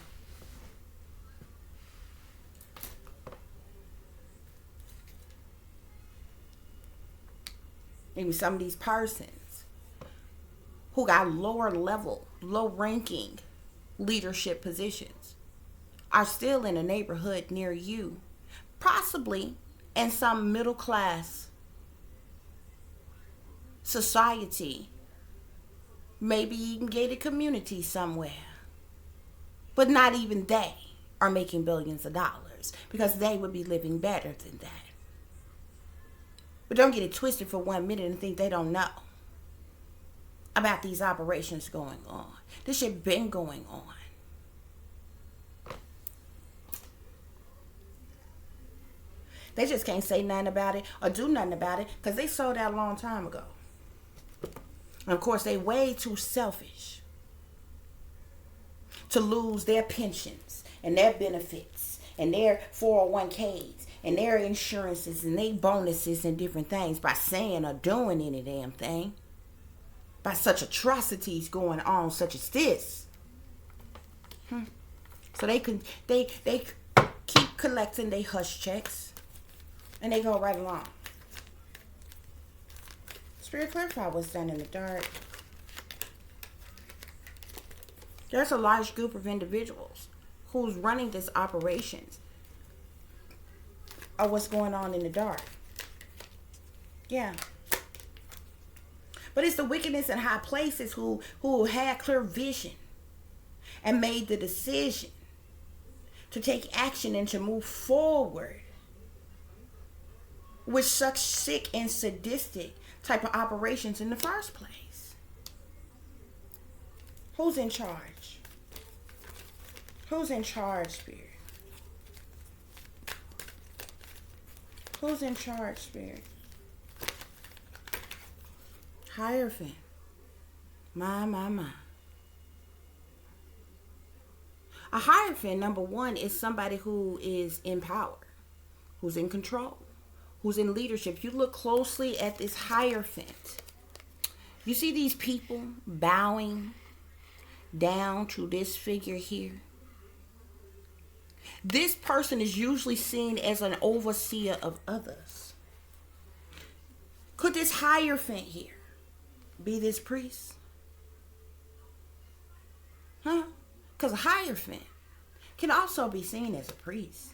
Maybe some of these persons who got lower level, low ranking leadership positions are still in a neighborhood near you. Possibly in some middle class society. Maybe even gated community somewhere. But not even they are making billions of dollars because they would be living better than that. But don't get it twisted for 1 minute and think they don't know about these operations going on. This shit been going on. They just can't say nothing about it or do nothing about it because they sold out a long time ago. And of course, they way too selfish to lose their pensions and their benefits and their 401ks and their insurances and their bonuses and different things by saying or doing any damn thing. By such atrocities going on such as this. So they keep collecting their hush checks and they go right along. Spirit, clarify what's done in the dark. There's a large group of individuals who's running this operations of what's going on in the dark. Yeah. But it's the wickedness in high places who had clear vision and made the decision to take action and to move forward with such sick and sadistic type of operations in the first place. Who's in charge? Who's in charge, Spirit? Who's in charge, Spirit? Hierophant. My. A hierophant, number one, is somebody who is in power, who's in control, who's in leadership. You look closely at this hierophant. You see these people bowing down to this figure here. This person is usually seen as an overseer of others. Could this hierophant here be this priest? Huh? Because a hierophant can also be seen as a priest.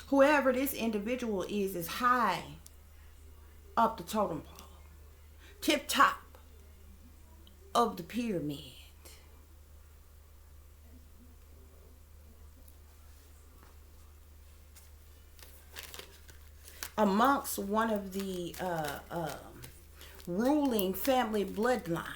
Whoever this individual is high up the totem pole, tip top of the pyramid. Amongst one of the ruling family bloodlines.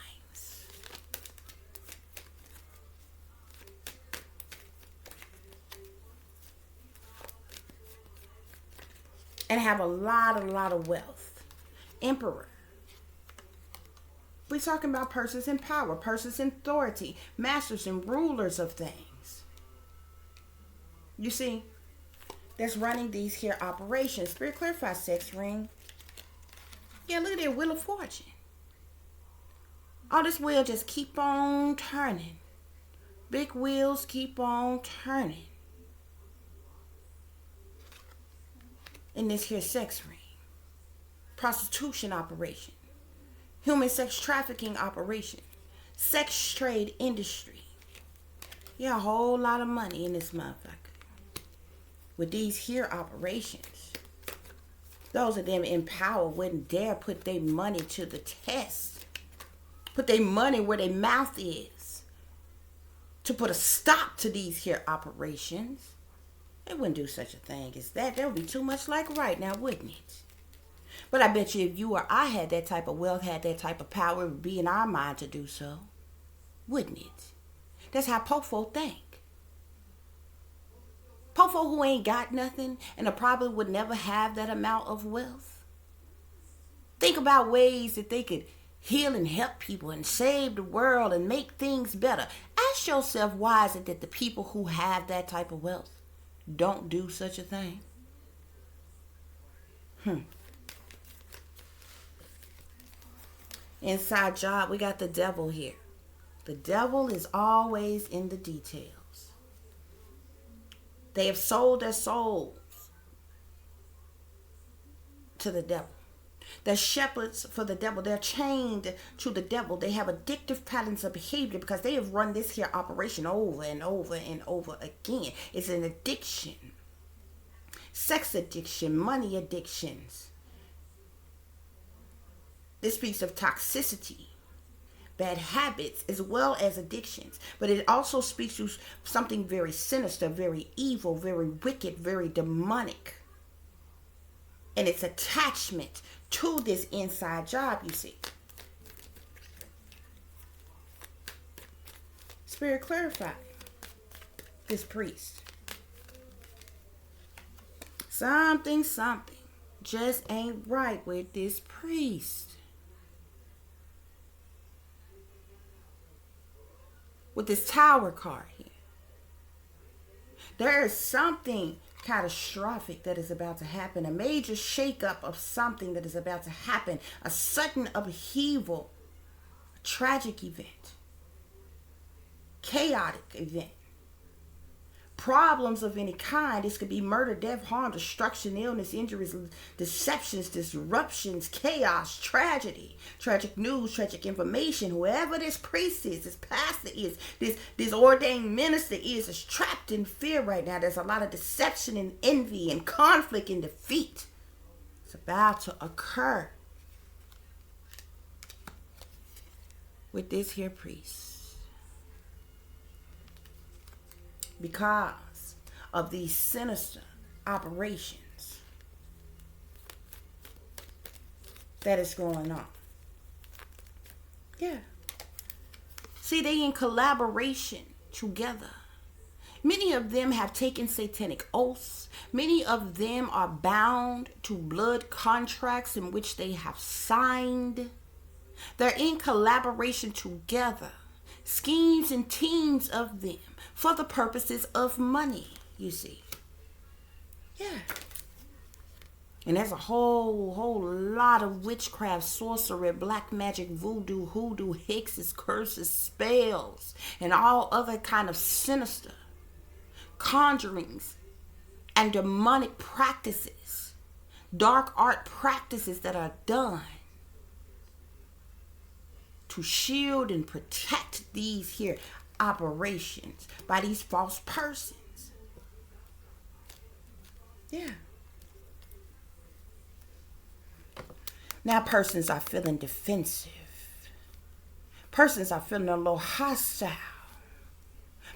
And have a lot of wealth. Emperor. We're talking about persons in power, persons in authority, masters and rulers of things. You see, that's running these here operations. Spirit, clarify sex ring. Yeah, look at that Wheel of Fortune. All this wheel just keep on turning. Big wheels keep on turning. In this here sex ring. Prostitution operation. Human sex trafficking operation. Sex trade industry. Yeah, a whole lot of money in this motherfucker. With these here operations. Those of them in power wouldn't dare put their money to the test. Put their money where their mouth is. To put a stop to these here operations. They wouldn't do such a thing as that. That would be too much like right now, wouldn't it? But I bet you if you or I had that type of wealth, had that type of power, it would be in our mind to do so. Wouldn't it? That's how po folk think. Po folk who ain't got nothing and probably would never have that amount of wealth. Think about ways that they could heal and help people and save the world and make things better. Ask yourself, why is it that the people who have that type of wealth don't do such a thing? Inside job, we got the devil here. The devil is always in the details. They have sold their souls to the devil. They're shepherds for the devil. They're chained to the devil. They have addictive patterns of behavior because they have run this here operation over and over and over again. It's an addiction. Sex addiction, money addictions. This speaks of toxicity, bad habits, as well as addictions. But it also speaks to something very sinister, very evil, very wicked, very demonic. And its attachment to this inside job, you see. Spirit, clarify this priest. Something just ain't right with this priest. with this Tower card here. There is something catastrophic that is about to happen. A major shakeup of something that is about to happen. A sudden upheaval. A tragic event. Chaotic event. Problems of any kind. This could be murder, death, harm, destruction, illness, injuries, deceptions, disruptions, chaos, tragedy, tragic news, tragic information. Whoever this priest is, this pastor is, this ordained minister is trapped in fear right now. There's a lot of deception and envy and conflict and defeat. It's about to occur with this here priest. Because of these sinister operations that is going on. Yeah. See, they in collaboration together. Many of them have taken satanic oaths. Many of them are bound to blood contracts in which they have signed. They're in collaboration together. Schemes and teams of them for the purposes of money, you see. Yeah. And there's a whole lot of witchcraft, sorcery, black magic, voodoo, hoodoo, hexes, curses, spells, and all other kind of sinister conjurings and demonic practices, dark art practices that are done to shield and protect these here operations by these false persons. Yeah. Now persons are feeling defensive. Persons are feeling a little hostile.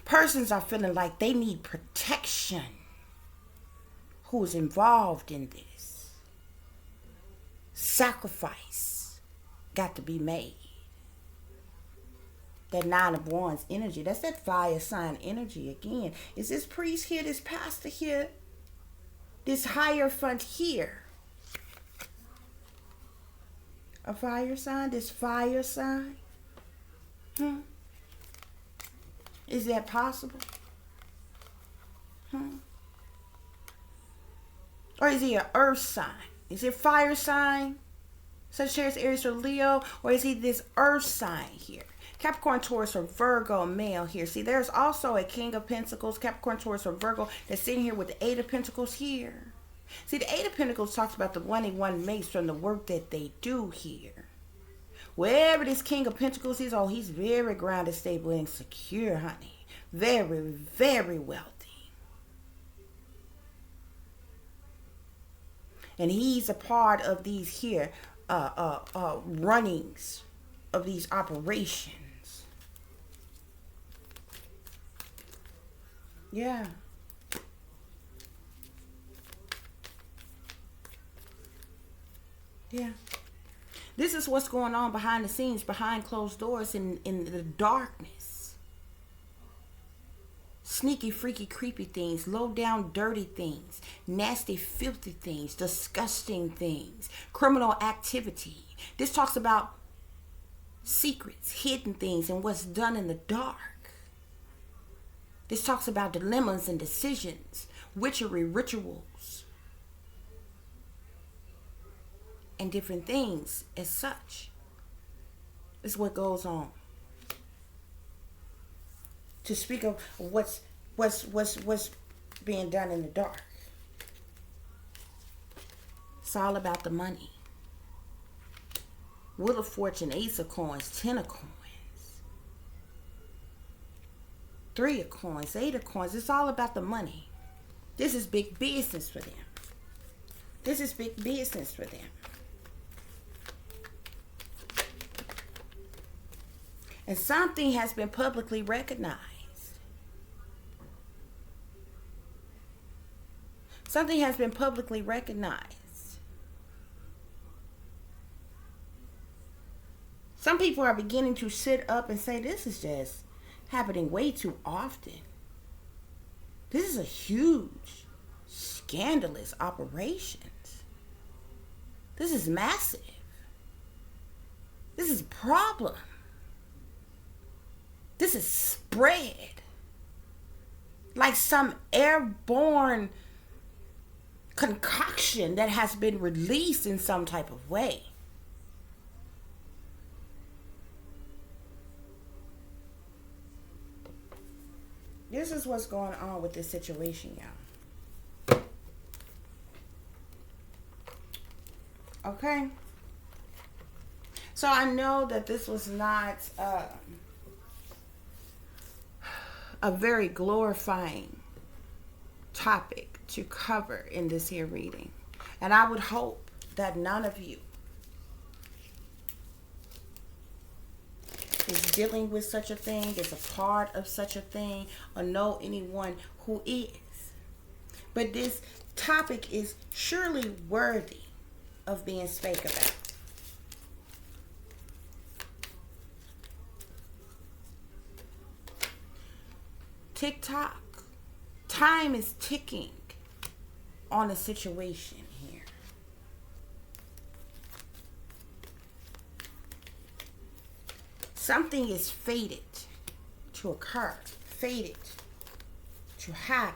Persons are feeling like they need protection. Who's involved in this? Sacrifice got to be made. That 9 of Wands energy. That's that fire sign energy again. Is this priest here, this pastor here, this Hierophant here a fire sign? This fire sign? Is that possible? Or is he an earth sign? Is it fire sign? Sagittarius, Aries, or Leo? Or is he this earth sign here? Capricorn, Taurus, or Virgo male here. See, there's also a King of Pentacles, Capricorn, Taurus, or Virgo that's sitting here with the 8 of Pentacles here. See, the 8 of Pentacles talks about the 1-in-1 mates from the work that they do here. Wherever this King of Pentacles is, oh, he's very grounded, stable, and secure, honey. Very, very wealthy. And he's a part of these here runnings of these operations. Yeah. Yeah. This is what's going on behind the scenes, behind closed doors, in the darkness. Sneaky, freaky, creepy things, low down, dirty things, nasty, filthy things, disgusting things, criminal activity. This talks about secrets, hidden things, and what's done in the dark. This talks about dilemmas and decisions, witchery, rituals, and different things as such. Is what goes on. To speak of what's being done in the dark. It's all about the money. Wheel of Fortune, Ace of Coins, 10 of Coins, 3 of Coins, 8 of Coins. It's all about the money. This is big business for them. This is big business for them. And something has been publicly recognized. Something has been publicly recognized. Some people are beginning to sit up and say, this is just happening way too often. This is a huge, scandalous operation. This is massive. This is a problem. This is spread like some airborne concoction that has been released in some type of way. This is what's going on with this situation, y'all. Okay? So I know that this was not a very glorifying topic to cover in this here reading. And I would hope that none of you is dealing with such a thing, is a part of such a thing, or know anyone who is. But this topic is surely worthy of being spoke about. TikTok. Time is ticking on a situation here. Something is fated to occur, fated to happen.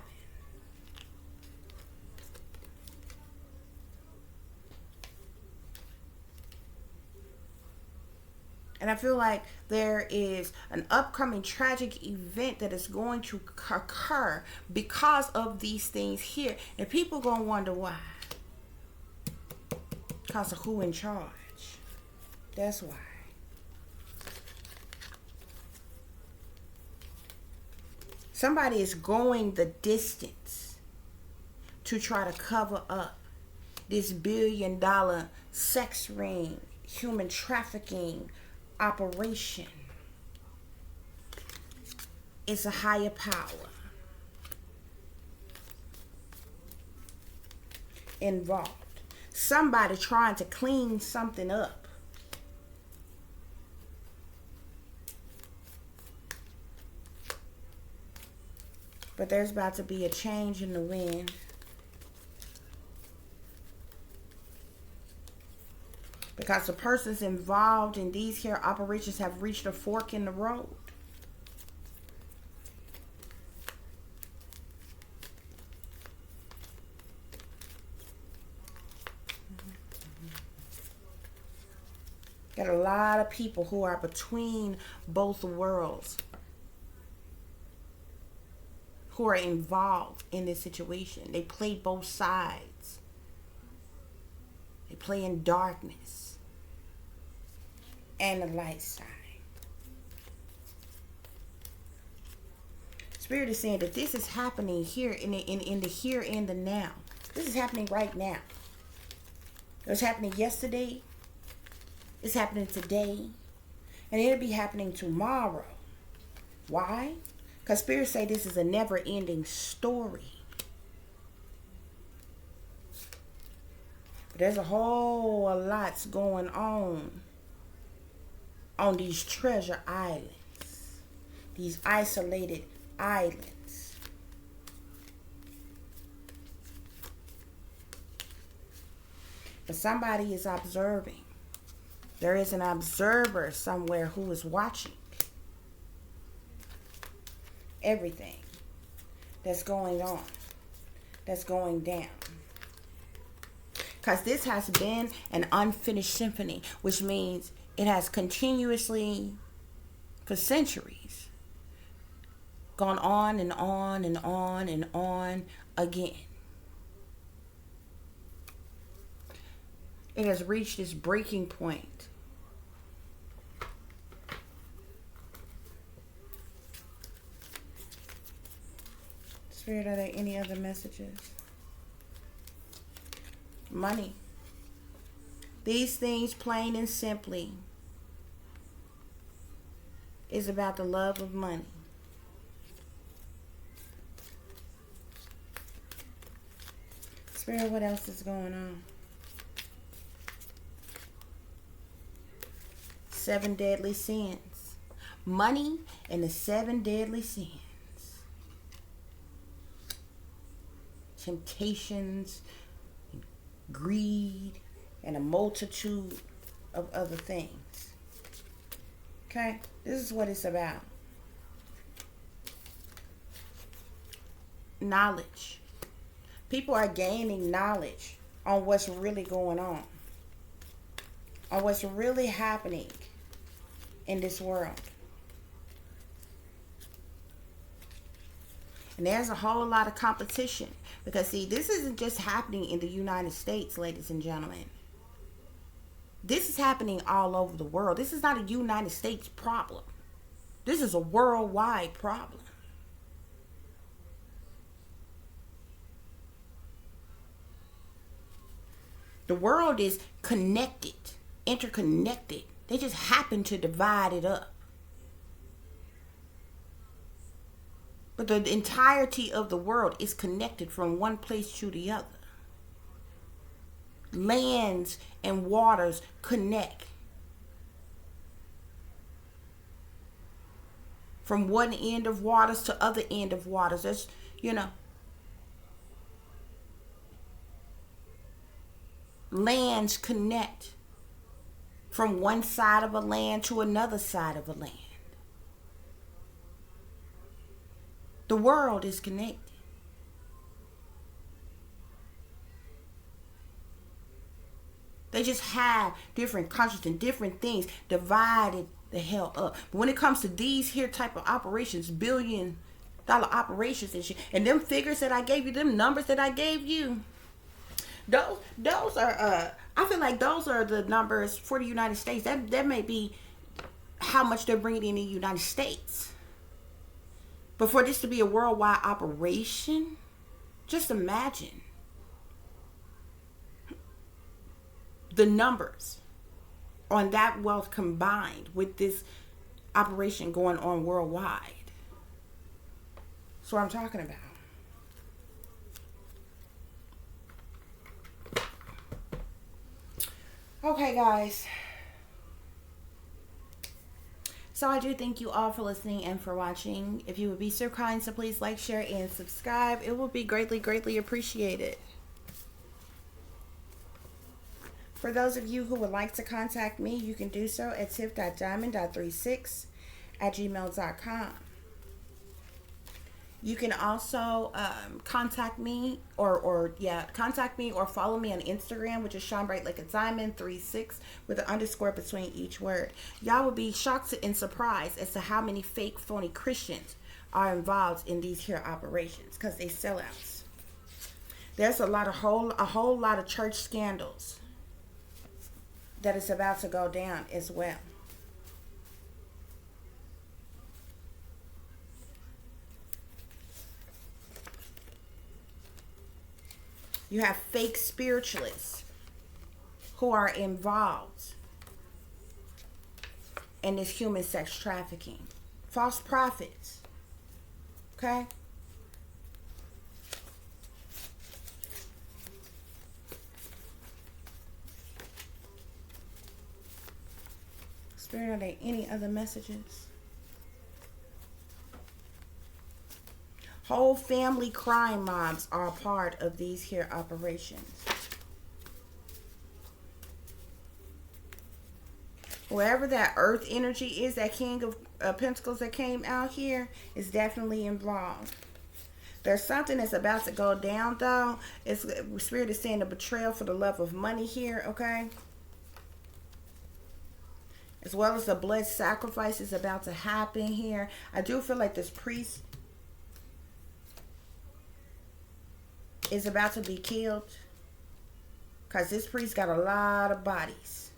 And I feel like there is an upcoming tragic event that is going to occur because of these things here. And people going to wonder why. Because of who in charge. That's why. Somebody is going the distance to try to cover up this billion-dollar sex ring, human trafficking operation. It's a higher power involved. Somebody trying to clean something up. But there's about to be a change in the wind. Because the persons involved in these here operations have reached a fork in the road. Got a lot of people who are between both worlds, who are involved in this situation. They play both sides. They play in darkness and the light side. Spirit is saying that this is happening here in the here and the now. This is happening right now. It was happening yesterday. It's happening today. And it'll be happening tomorrow. Why? Because Spirit say this is a never-ending story. But there's a whole lot going on these treasure islands. These isolated islands. But somebody is observing. There is an observer somewhere who is watching everything that's going on, that's going down. Because this has been an unfinished symphony, which means it has continuously, for centuries, gone on and on and on and on again. It has reached its breaking point. Spirit, are there any other messages? Money. These things, plain and simply, is about the love of money. Spirit, what else is going on? 7 deadly sins. Money and the 7 deadly sins. Temptations, greed, and a multitude of other things. Okay? This is what it's about. knowledge. People are gaining knowledge on what's really going on what's really happening in this world. And there's a whole lot of competition. Because, see, this isn't just happening in the United States, ladies and gentlemen. This is happening all over the world. This is not a United States problem. This is a worldwide problem. The world is connected, interconnected. They just happen to divide it up. But the entirety of the world is connected from one place to the other. Lands and waters connect. From one end of waters to other end of waters. There's, lands connect from one side of a land to another side of a land. The world is connected. They just have different countries and different things divided the hell up. But when it comes to these here type of operations, $billion-dollar operations and shit, and them figures that I gave you, them numbers that I gave you, those are I feel like those are the numbers for the United States. That may be how much they're bringing in the United States. But for this to be a worldwide operation, just imagine the numbers on that wealth combined with this operation going on worldwide. That's what I'm talking about. Okay, guys. So I do thank you all for listening and for watching. If you would be so kind, so please like, share, and subscribe. It will be greatly, greatly appreciated. For those of you who would like to contact me, you can do so at tiff.diamond.36@gmail.com. You can also contact me or follow me on Instagram, which is Shine Bright Like a Diamond 36 with an underscore between each word. Y'all will be shocked and surprised as to how many fake, phony Christians are involved in these here operations because they sellouts. There's a whole lot of church scandals that is about to go down as well. You have fake spiritualists who are involved in this human sex trafficking. False prophets. Okay? Spirit, are there any other messages? Whole family crime mobs are a part of these here operations. Whoever that earth energy is, that King of Pentacles that came out here, is definitely involved. There's something that's about to go down, though. Spirit is saying a betrayal for the love of money here, okay? As well as the blood sacrifice is about to happen here. I do feel like this priest is about to be killed, because this priest got a lot of bodies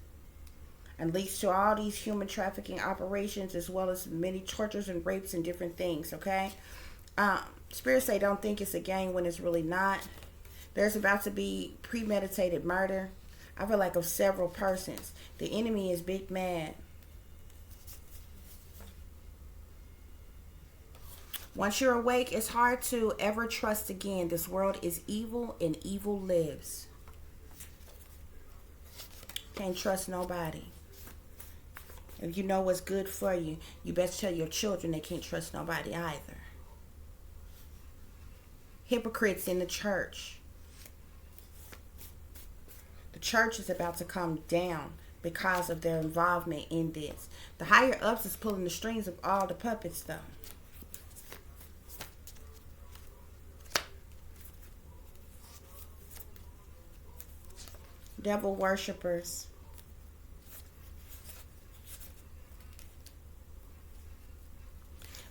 and leads to all these human trafficking operations, as well as many tortures and rapes and different things. Okay, spirits say don't think it's a gang when it's really not. There's about to be premeditated murder, I feel like, of several persons. The enemy is big mad. Once you're awake, it's hard to ever trust again. This world is evil and evil lives. Can't trust nobody. If you know what's good for you, you best tell your children they can't trust nobody either. Hypocrites in the church. The church is about to come down because of their involvement in this. The higher ups is pulling the strings of all the puppets, though. Devil worshippers.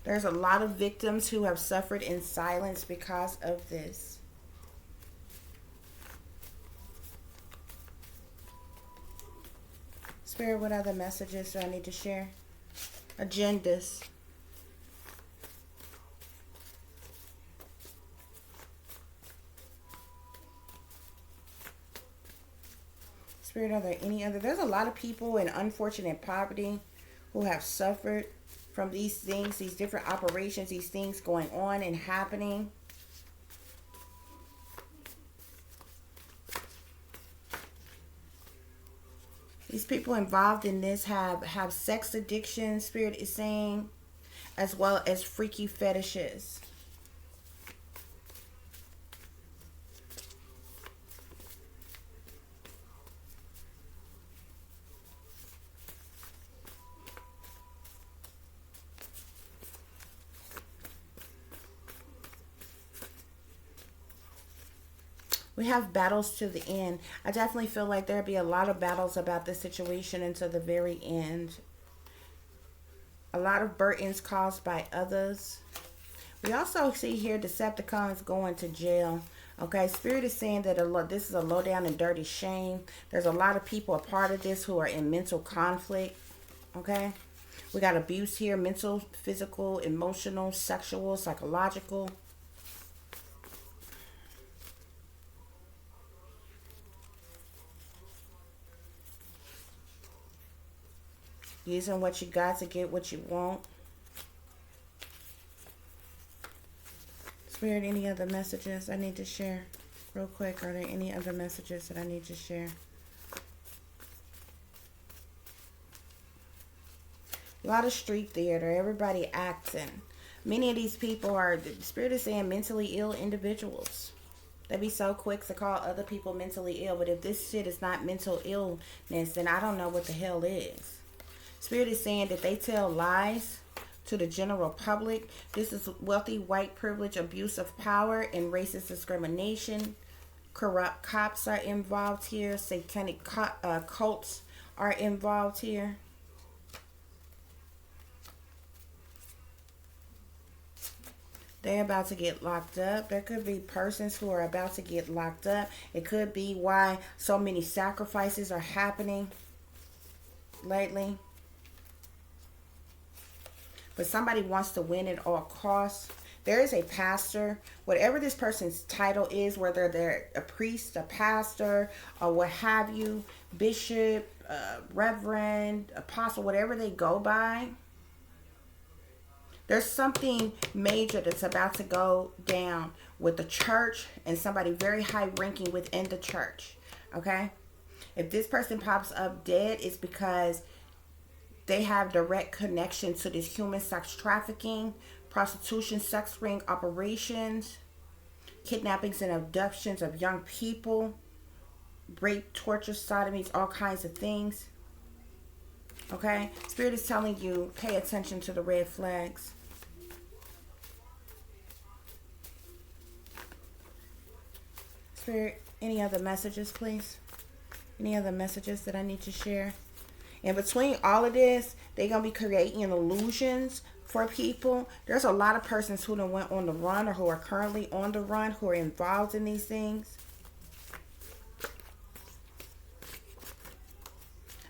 There's a lot of victims who have suffered in silence because of this. Spirit, what other messages do I need to share? Agendas. Spirit, are there any other? There's a lot of people in unfortunate poverty who have suffered from these things, these different operations, these things going on and happening. These people involved in this have sex addiction, Spirit is saying, as well as freaky fetishes. We have battles to the end. I definitely feel like there'll be a lot of battles about this situation until the very end. A lot of burdens caused by others. We also see here Decepticons going to jail. Okay, Spirit is saying that this is a low down and dirty shame. There's a lot of people a part of this who are in mental conflict. Okay, we got abuse here: mental, physical, emotional, sexual, psychological. Using what you got to get what you want. Spirit, any other messages I need to share? Real quick, are there any other messages that I need to share? A lot of street theater, everybody acting. Many of these people are, the Spirit is saying, mentally ill individuals. They be so quick to call other people mentally ill, but if this shit is not mental illness, then I don't know what the hell is. Spirit is saying that they tell lies to the general public. This is wealthy white privilege, abuse of power, and racist discrimination. Corrupt cops are involved here. Satanic cults are involved here. They're about to get locked up. There could be persons who are about to get locked up. It could be why so many sacrifices are happening lately. But somebody wants to win at all costs. There is a pastor, whatever this person's title is, whether they're a priest, a pastor, or what have you, bishop, reverend, apostle, whatever they go by. There's something major that's about to go down with the church and somebody very high ranking within the church. Okay? If this person pops up dead, it's because they have direct connection to this human sex trafficking, prostitution, sex ring operations, kidnappings and abductions of young people, rape, torture, sodomies, all kinds of things. Okay? Spirit is telling you, pay attention to the red flags. Spirit, any other messages, please? Any other messages that I need to share? In between all of this, they're going to be creating illusions for people. There's a lot of persons who done went on the run or who are currently on the run who are involved in these things.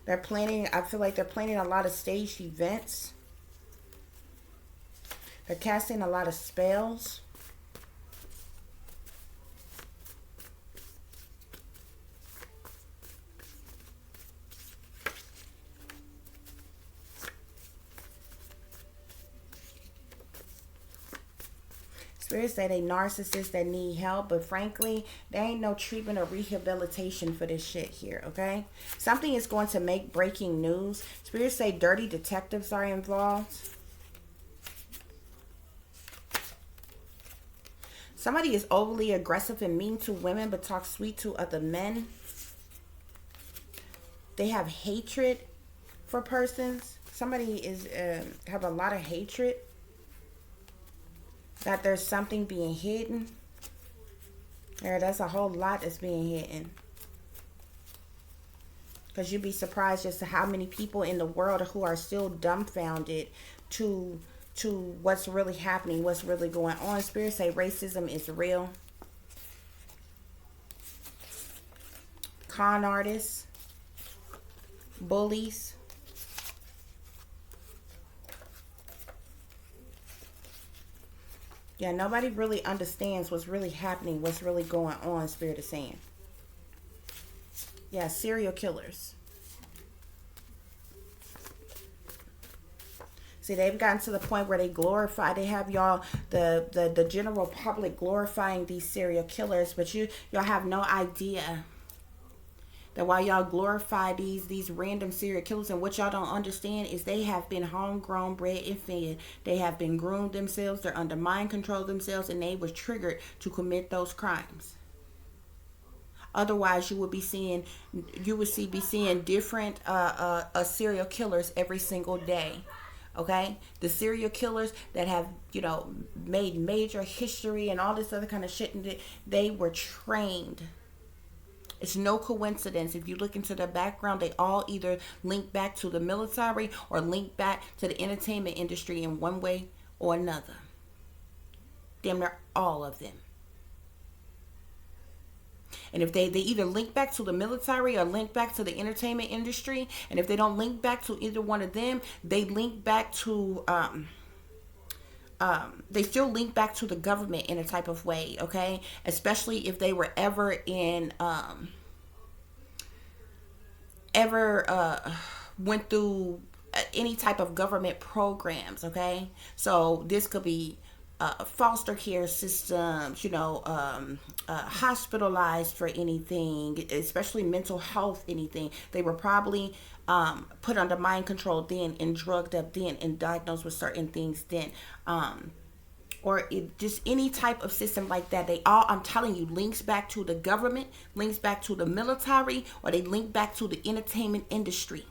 They're planning, I feel like they're planning a lot of staged events. They're casting a lot of spells. Spirits say they narcissists that need help, but frankly, there ain't no treatment or rehabilitation for this shit here, okay? Something is going to make breaking news. Spirits say dirty detectives are involved. Somebody is overly aggressive and mean to women, but talks sweet to other men. They have hatred for persons. Somebody is have a lot of hatred. That there's something being hidden. That's a whole lot that's being hidden. Because you'd be surprised as to how many people in the world who are still dumbfounded to what's really happening, what's really going on. Spirit say racism is real. Con artists, bullies. Yeah, nobody really understands what's really happening, what's really going on, Spirit is saying. Yeah, serial killers. See, they've gotten to the point where they glorify, they have y'all, the general public glorifying these serial killers, but y'all have no idea that while y'all glorify these random serial killers, and what y'all don't understand is they have been homegrown, bred, and fed. They have been groomed themselves, they're under mind control themselves, and they were triggered to commit those crimes. Otherwise, you would be seeing different serial killers every single day. Okay, the serial killers that have, made major history and all this other kind of shit, and they were trained. It's no coincidence. If you look into their background, they all either link back to the military or link back to the entertainment industry in one way or another. Damn near all of them. And if they either link back to the military or link back to the entertainment industry, and if they don't link back to either one of them, they link back to they still link back to the government in a type of way, okay? Especially if they were ever went through any type of government programs, okay? So this could be foster care systems, hospitalized for anything, especially mental health, anything. They were probably put under mind control then, and drugged up then, and diagnosed with certain things then. Or just any type of system like that. They all, I'm telling you, links back to the government, links back to the military, or they link back to the entertainment industry.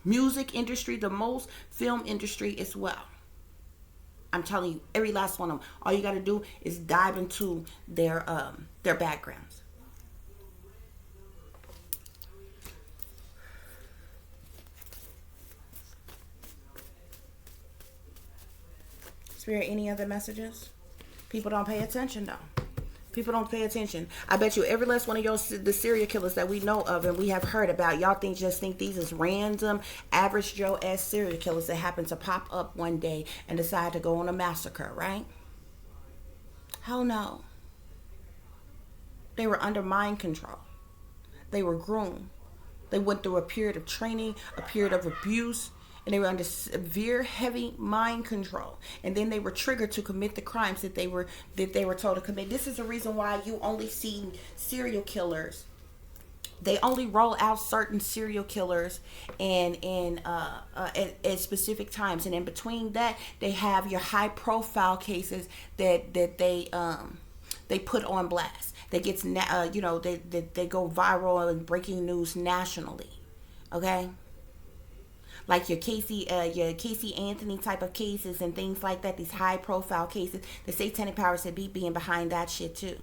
Music industry, the most, film industry as well. I'm telling you, every last one of them. All you got to do is dive into their backgrounds. Spirit, any other messages? People don't pay attention though. People don't pay attention. I bet you every last one of the serial killers that we know of and we have heard about, y'all just think these is random, average Joe ass serial killers that happen to pop up one day and decide to go on a massacre, right? Hell no. They were under mind control. They were groomed. They went through a period of training, a period of abuse, and they were under severe, heavy mind control. And then they were triggered to commit the crimes that they were told to commit. This is the reason why you only see serial killers. They only roll out certain serial killers at specific times, and in between that, they have your high-profile cases that they put on blast. That gets they go viral and breaking news nationally. Okay. Like your Casey Anthony type of cases and things like that, these high profile cases, the satanic powers that be being behind that shit too.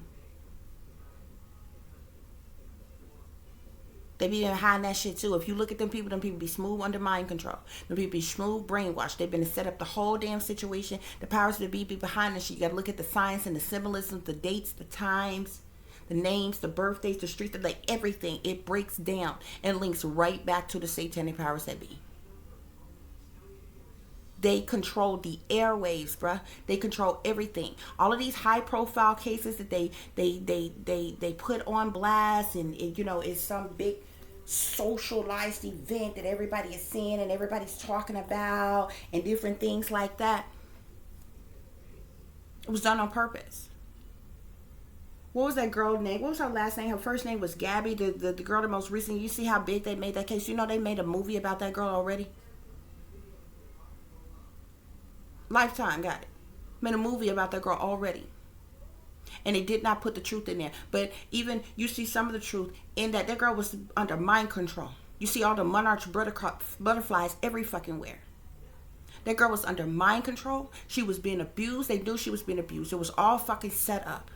They be behind that shit too. If you look at them people be smooth under mind control. Them people be smooth brainwashed. They've been to set up the whole damn situation. The powers that be behind that shit. You gotta look at the science and the symbolism, the dates, the times, the names, the birthdays, the streets, like everything. It breaks down and links right back to the satanic powers that be. They control the airwaves, bruh. They control everything. All of these high profile cases that they put on blast, and it's some big socialized event that everybody is seeing and everybody's talking about and different things like that. It was done on purpose. What was that girl's name? What was her last name? Her first name was Gabby. The girl, the most recent. You see how big they made that case? They made a movie about that girl already. Lifetime got it. Made a movie about that girl already. And they did not put the truth in there. But even you see some of the truth in that girl was under mind control. You see all the monarch butterflies every fucking where. That girl was under mind control. She was being abused. They knew she was being abused. It was all fucking set up.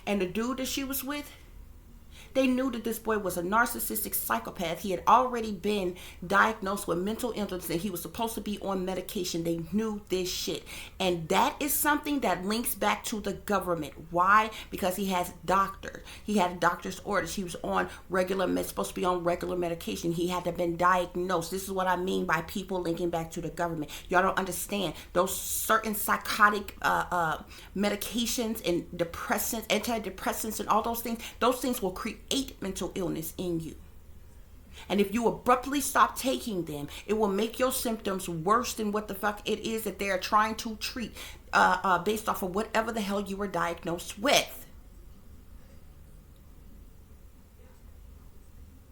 And the dude that she was with, They knew that this boy was a narcissistic psychopath. He had already been diagnosed with mental illness and he was supposed to be on medication. They knew this shit. And that is something that links back to the government. Why? Because he has doctor. He had a doctor's orders. He was on supposed to be on regular medication. He had to have been diagnosed. This is what I mean by people linking back to the government. Y'all don't understand. Those certain psychotic medications and depressants, antidepressants and all those things will create mental illness in you. And if you abruptly stop taking them, it will make your symptoms worse than what the fuck it is that they're trying to treat based off of whatever the hell you were diagnosed with.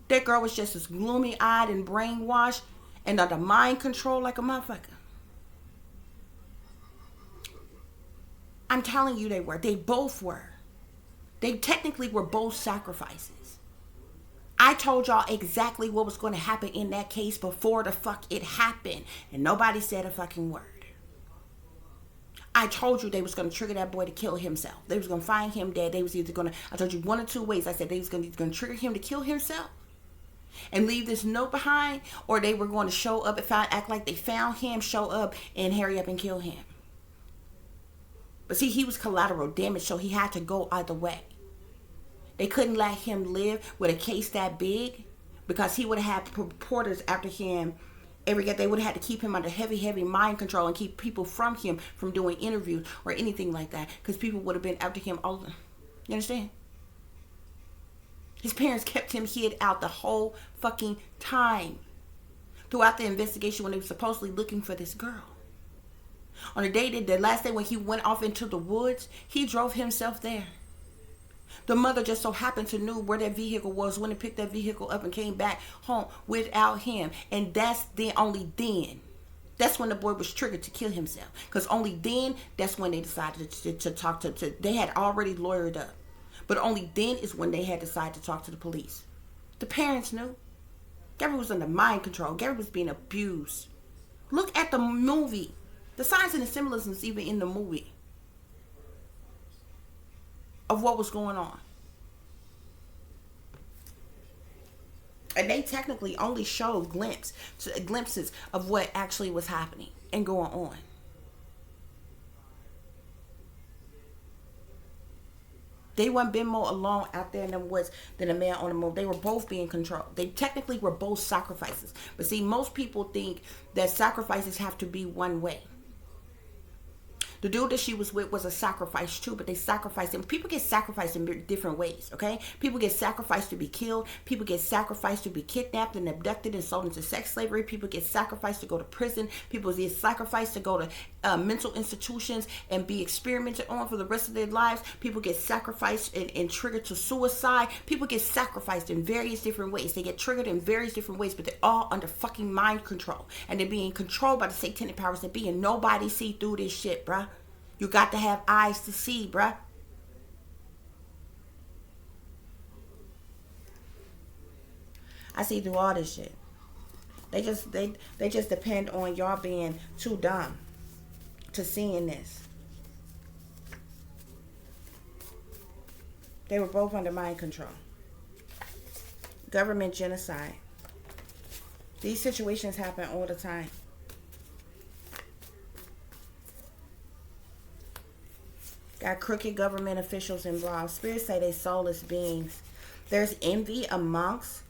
That girl was just as gloomy-eyed and brainwashed and under mind control like a motherfucker. I'm telling you they were. They both were. They technically were both sacrifices. I told y'all exactly what was going to happen in that case before the fuck it happened. And nobody said a fucking word. I told you they was going to trigger that boy to kill himself. They was going to find him dead. They was either going to, I told you one or two ways. I said they was going to trigger him to kill himself and leave this note behind, or they were going to show up and act like they found him, show up and hurry up and kill him. But see, he was collateral damage, so he had to go either way. They couldn't let him live with a case that big because he would have had reporters after him every day. They would have had to keep him under heavy mind control and keep people from him from doing interviews or anything like that because people would have been after him all the, you understand? His parents kept him hid out the whole fucking time throughout the investigation when they were supposedly looking for this girl. On the last day when he went off into the woods, he drove himself there. The mother just so happened to know where that vehicle was when they picked that vehicle up and came back home without him. And that's only then. That's when the boy was triggered to kill himself. Because only then, that's when they decided to talk to, they had already lawyered up. But only then is when they had decided to talk to the police. The parents knew. Gary was under mind control. Gary was being abused. Look at the movie. The signs and the symbolisms even in the movie of what was going on. And they technically only showed glimpses of what actually was happening and going on. They weren't been more alone out there in the woods than a man on the moon. They were both being controlled. They technically were both sacrifices. But see, most people think that sacrifices have to be one way. The dude that she was with was a sacrifice too, but they sacrificed him. People get sacrificed in different ways, okay? People get sacrificed to be killed. People get sacrificed to be kidnapped and abducted and sold into sex slavery. People get sacrificed to go to prison. People get sacrificed to go to mental institutions and be experimented on for the rest of their lives. People get sacrificed and triggered to suicide. People get sacrificed in various different ways. They get triggered in various different ways, but they're all under fucking mind control. And they're being controlled by the satanic powers that be. And nobody see through this shit, bruh. You got to have eyes to see, bruh. I see through all this shit. They just depend on y'all being too dumb to seeing this. They were both under mind control. Government genocide. These situations happen all the time. Got crooked government officials involved. Spirits say they soulless beings. There's envy amongst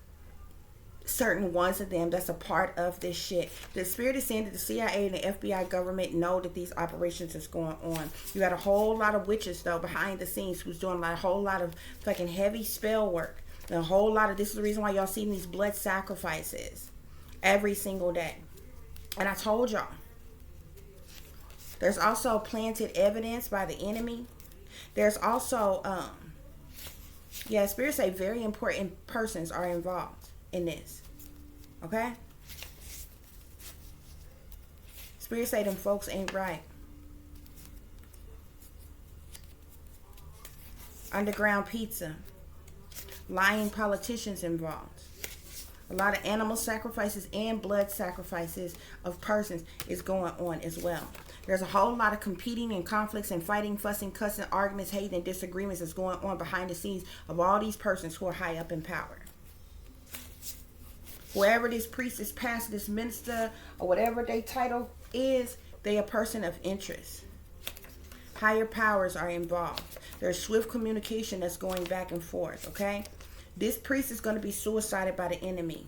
certain ones of them that's a part of this shit. The spirit is saying that the CIA and the FBI government know that these operations is going on. You got a whole lot of witches though behind the scenes who's doing a whole lot of fucking heavy spell work. And a whole lot of, this is the reason why y'all seeing these blood sacrifices every single day. And I told y'all. There's also planted evidence by the enemy. There's also, spirits say very important persons are involved in this. Okay? Spirits say them folks ain't right. Underground pizza. Lying politicians involved. A lot of animal sacrifices and blood sacrifices of persons is going on as well. There's a whole lot of competing and conflicts and fighting, fussing, cussing, arguments, hate, and disagreements that's going on behind the scenes of all these persons who are high up in power. Whoever this priest, this pastor, this minister, or whatever their title is, they a person of interest. Higher powers are involved. There's swift communication that's going back and forth, okay? This priest is going to be suicided by the enemy.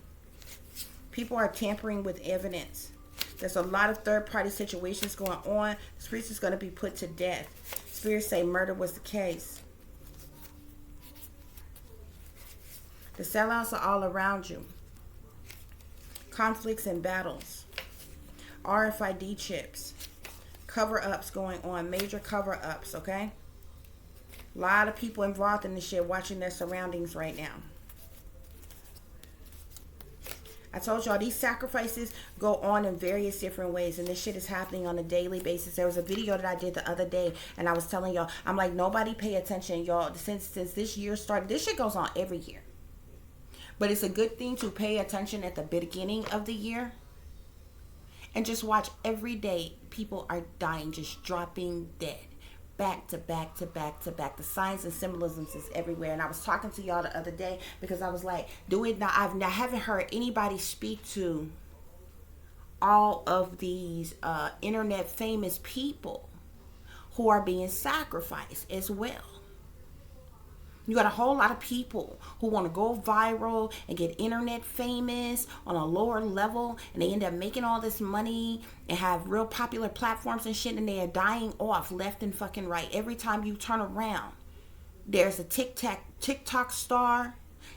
People are tampering with evidence. There's a lot of third-party situations going on. This priest is going to be put to death. Spirits say murder was the case. The sellouts are all around you. Conflicts and battles. RFID chips. Cover-ups going on. Major cover-ups, okay? A lot of people involved in this shit watching their surroundings right now. I told y'all these sacrifices go on in various different ways, and this shit is happening on a daily basis. There was a video that I did the other day, and I was telling y'all, I'm like, nobody pay attention, y'all. Since this year started, this shit goes on every year. But it's a good thing to pay attention at the beginning of the year. And just watch every day people are dying, just dropping dead. Back to back to back to back. The signs and symbolisms is everywhere. And I was talking to y'all the other day because I was like, I haven't heard anybody speak to all of these internet famous people who are being sacrificed as well. You got a whole lot of people who want to go viral and get internet famous on a lower level, and they end up making all this money and have real popular platforms and shit, and they are dying off left and fucking right. Every time you turn around, there's a TikTok star,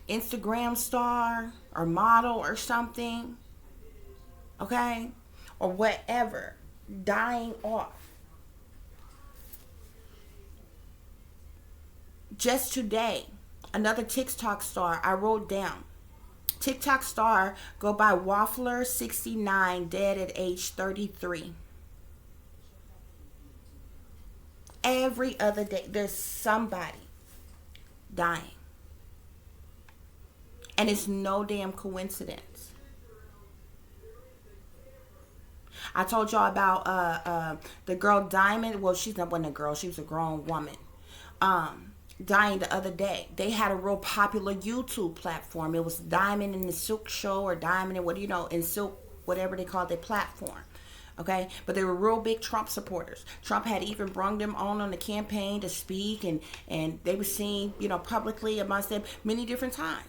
Instagram star, or model or something, okay, or whatever, dying off. Just today, another TikTok star I wrote down. TikTok star go by Waffler69, dead at age 33. Every other day, there's somebody dying. And it's no damn coincidence. I told y'all about the girl Diamond. Well, wasn't a girl. She was a grown woman. Dying the other day. They had a real popular YouTube platform. It was Diamond in the Silk Show, or Diamond and in Silk, whatever they called their platform. Okay, but they were real big Trump supporters. Trump had even brought them on the campaign to speak, and they were seen, publicly amongst them many different times.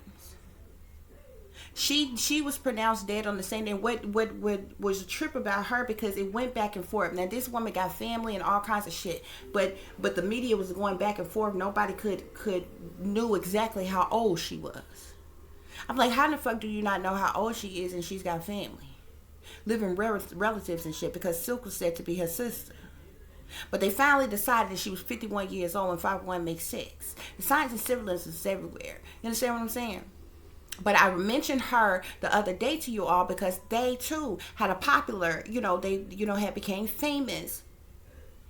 She was pronounced dead on the same day. What was a trip about her, because it went back and forth. Now this woman got family and all kinds of shit, but the media was going back and forth. Nobody could knew exactly how old she was. I'm like, how in the fuck do you not know how old she is and she's got family, living relatives and shit? Because Silk was said to be her sister. But they finally decided that she was 51 years old and 51 makes 6. The signs and symbolisms is everywhere. You understand what I'm saying? But I mentioned her the other day to you all because they too had a popular, had became famous,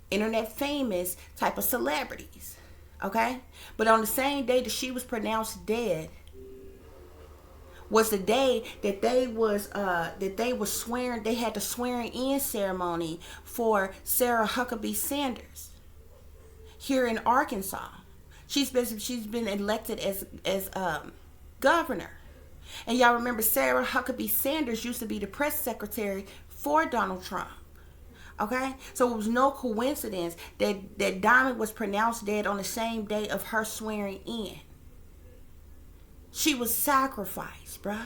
internet famous type of celebrities. Okay? But on the same day that she was pronounced dead was the day that they was swearing. They had the swearing in ceremony for Sarah Huckabee Sanders here in Arkansas. She's been elected as governor. And y'all remember Sarah Huckabee Sanders used to be the press secretary for Donald Trump. Okay? So it was no coincidence that Diamond was pronounced dead on the same day of her swearing in. She was sacrificed, bruh.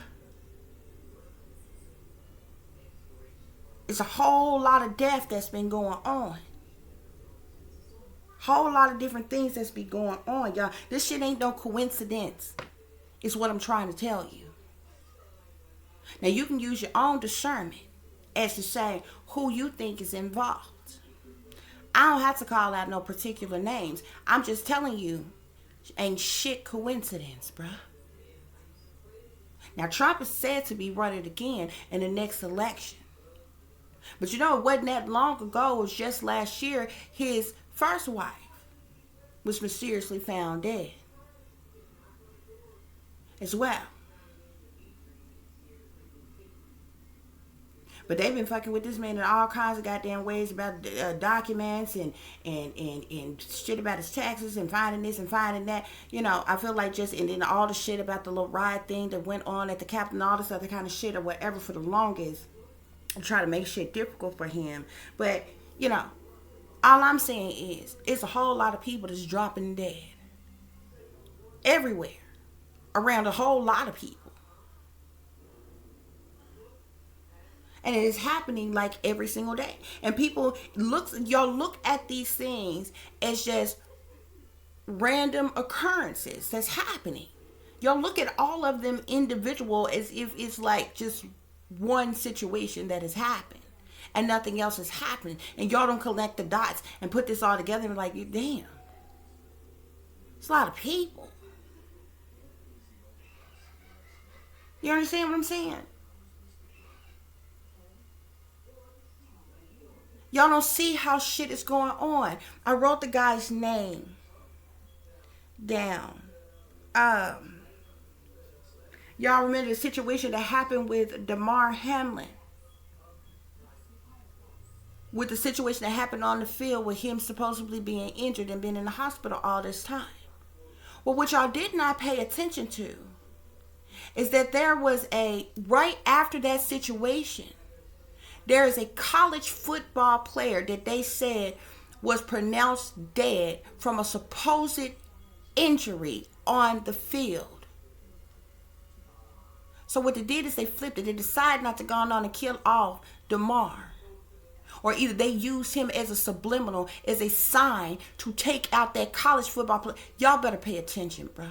It's a whole lot of death that's been going on. Whole lot of different things that's been going on, y'all. This shit ain't no coincidence. It's what I'm trying to tell you. Now you can use your own discernment as to say who you think is involved. I don't have to call out no particular names. I'm just telling you, ain't shit coincidence, bruh. Now Trump is said to be running again in the next election. But it wasn't that long ago. It was just last year his first wife was mysteriously found dead as well. But they've been fucking with this man in all kinds of goddamn ways about documents and shit about his taxes and finding this and finding that. You know, I feel like just, and then all the shit about the little riot thing that went on at the Capitol and all this other kind of shit or whatever for the longest. And try to make shit difficult for him. But, you know, all I'm saying is, it's a whole lot of people that's dropping dead. Everywhere. Around a whole lot of people. And it is happening like every single day. And people y'all look at these things as just random occurrences that's happening. Y'all look at all of them individual as if it's like just one situation that has happened. And nothing else is happening. And y'all don't connect the dots and put this all together and be like, damn. It's a lot of people. You understand what I'm saying? Y'all don't see how shit is going on. I wrote the guy's name down. Y'all remember the situation that happened with Damar Hamlin? With the situation that happened on the field with him supposedly being injured and being in the hospital all this time. Well, what y'all did not pay attention to is that there was right after that situation, there is a college football player that they said was pronounced dead from a supposed injury on the field. So what they did is they flipped it. They decided not to go on and kill off Damar. Or either they used him as a subliminal, as a sign to take out that college football player. Y'all better pay attention, bro.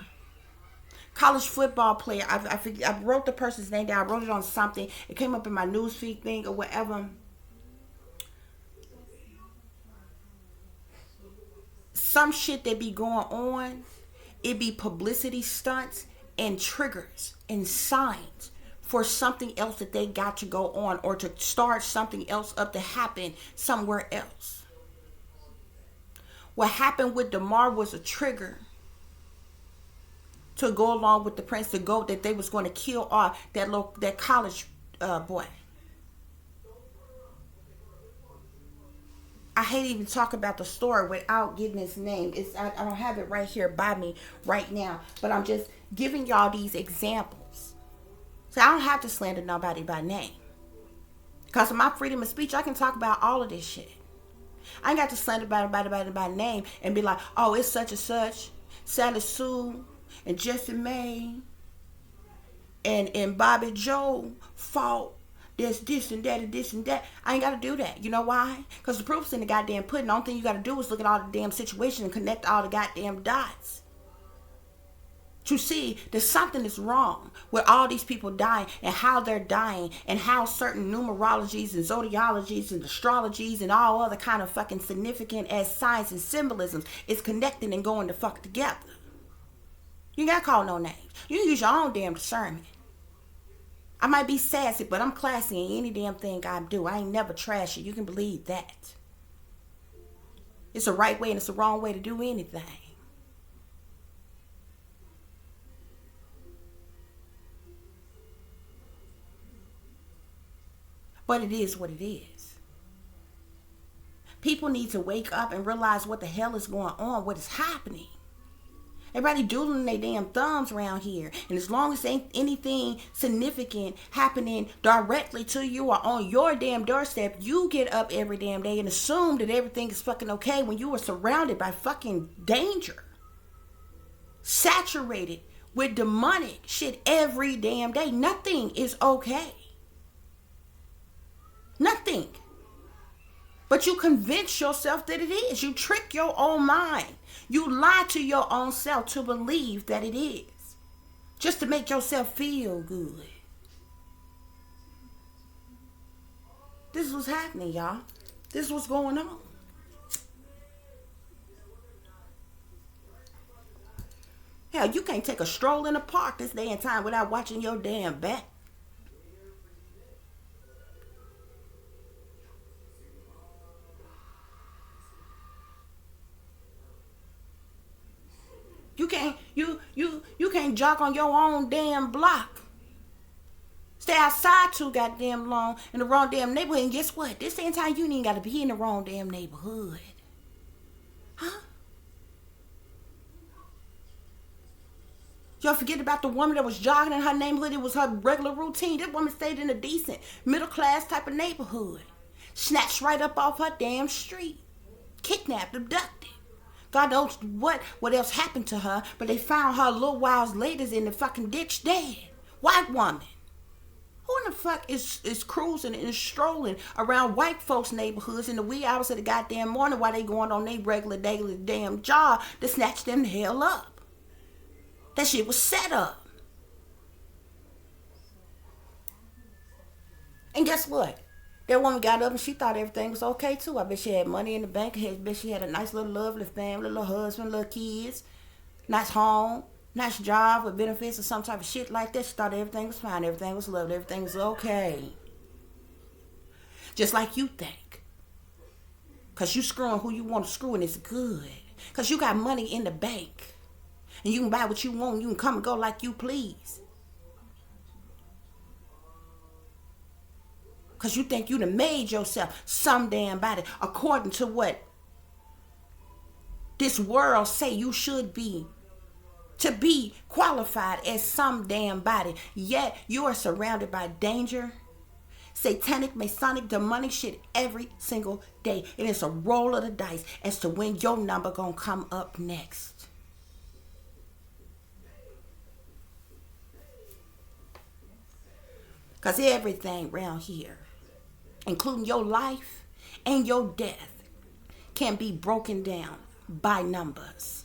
College football player. I wrote the person's name down. I wrote it on something. It came up in my newsfeed thing or whatever. Some shit that be going on, it be publicity stunts and triggers and signs for something else that they got to go on or to start something else up to happen somewhere else. What happened with Damar was a trigger to go along with the prince to go that they was going to kill off that college boy. I hate even talk about the story without getting his name. I don't have it right here by me right now, but I'm just giving y'all these examples. So I don't have to slander nobody by name. Because of my freedom of speech, I can talk about all of this shit. I ain't got to slander anybody by name and be like, oh, it's such and such, Sally Sue and Jesse May and Bobby Joe fault. There's this and that and this and that. I ain't got to do that. You know why? Because the proof's in the goddamn pudding. The only thing you got to do is look at all the damn situation and connect all the goddamn dots. To see that something is wrong with all these people dying and how they're dying and how certain numerologies and zodiologies and astrologies and all other kind of fucking significant as signs and symbolisms is connecting and going to fuck together. You ain't got to call no names. You can use your own damn discernment. I might be sassy, but I'm classy in any damn thing I do. I ain't never trashy. You can believe that. It's a right way and it's a wrong way to do anything. But it is what it is. People need to wake up and realize what the hell is going on, what is happening. Everybody doodling their damn thumbs around here. And as long as ain't anything significant happening directly to you or on your damn doorstep, you get up every damn day and assume that everything is fucking okay when you are surrounded by fucking danger. Saturated with demonic shit every damn day. Nothing is okay. Nothing. But you convince yourself that it is. You trick your own mind. You lie to your own self to believe that it is. Just to make yourself feel good. This is what's happening, y'all. This is what's going on. Hell, you can't take a stroll in the park this day and time without watching your damn back. You can't jog on your own damn block Stay outside too goddamn long in the wrong damn neighborhood. And guess what? This ain't time you ain't got to be in the wrong damn neighborhood. Huh? Y'all forget about the woman that was jogging in her neighborhood. It was her regular routine. This woman stayed in a decent, middle class type of neighborhood. Snatched right up off her damn street. Kidnapped, abducted. God knows what else happened to her, but they found her a little while later in the fucking ditch dead. White woman. Who in the fuck is cruising and strolling around white folks' neighborhoods in the wee hours of the goddamn morning while they going on their regular daily damn job to snatch them the hell up? That shit was set up. And guess what? That woman got up and she thought everything was okay too. I bet she had money in the bank. I bet she had a nice little lovely family, little husband, little kids, nice home, nice job with benefits or some type of shit like that. She thought everything was fine, everything was lovely, everything was okay. Just like you think. Because you screwing who you want to screw and it's good. Because you got money in the bank. And you can buy what you want. You can come and go like you please. Because you think you done made yourself some damn body according to what this world say you should be to be qualified as some damn body. Yet you are surrounded by danger, satanic, masonic, demonic shit every single day. And it's a roll of the dice as to when your number gonna come up next. Because everything around here, including your life and your death, can be broken down by numbers.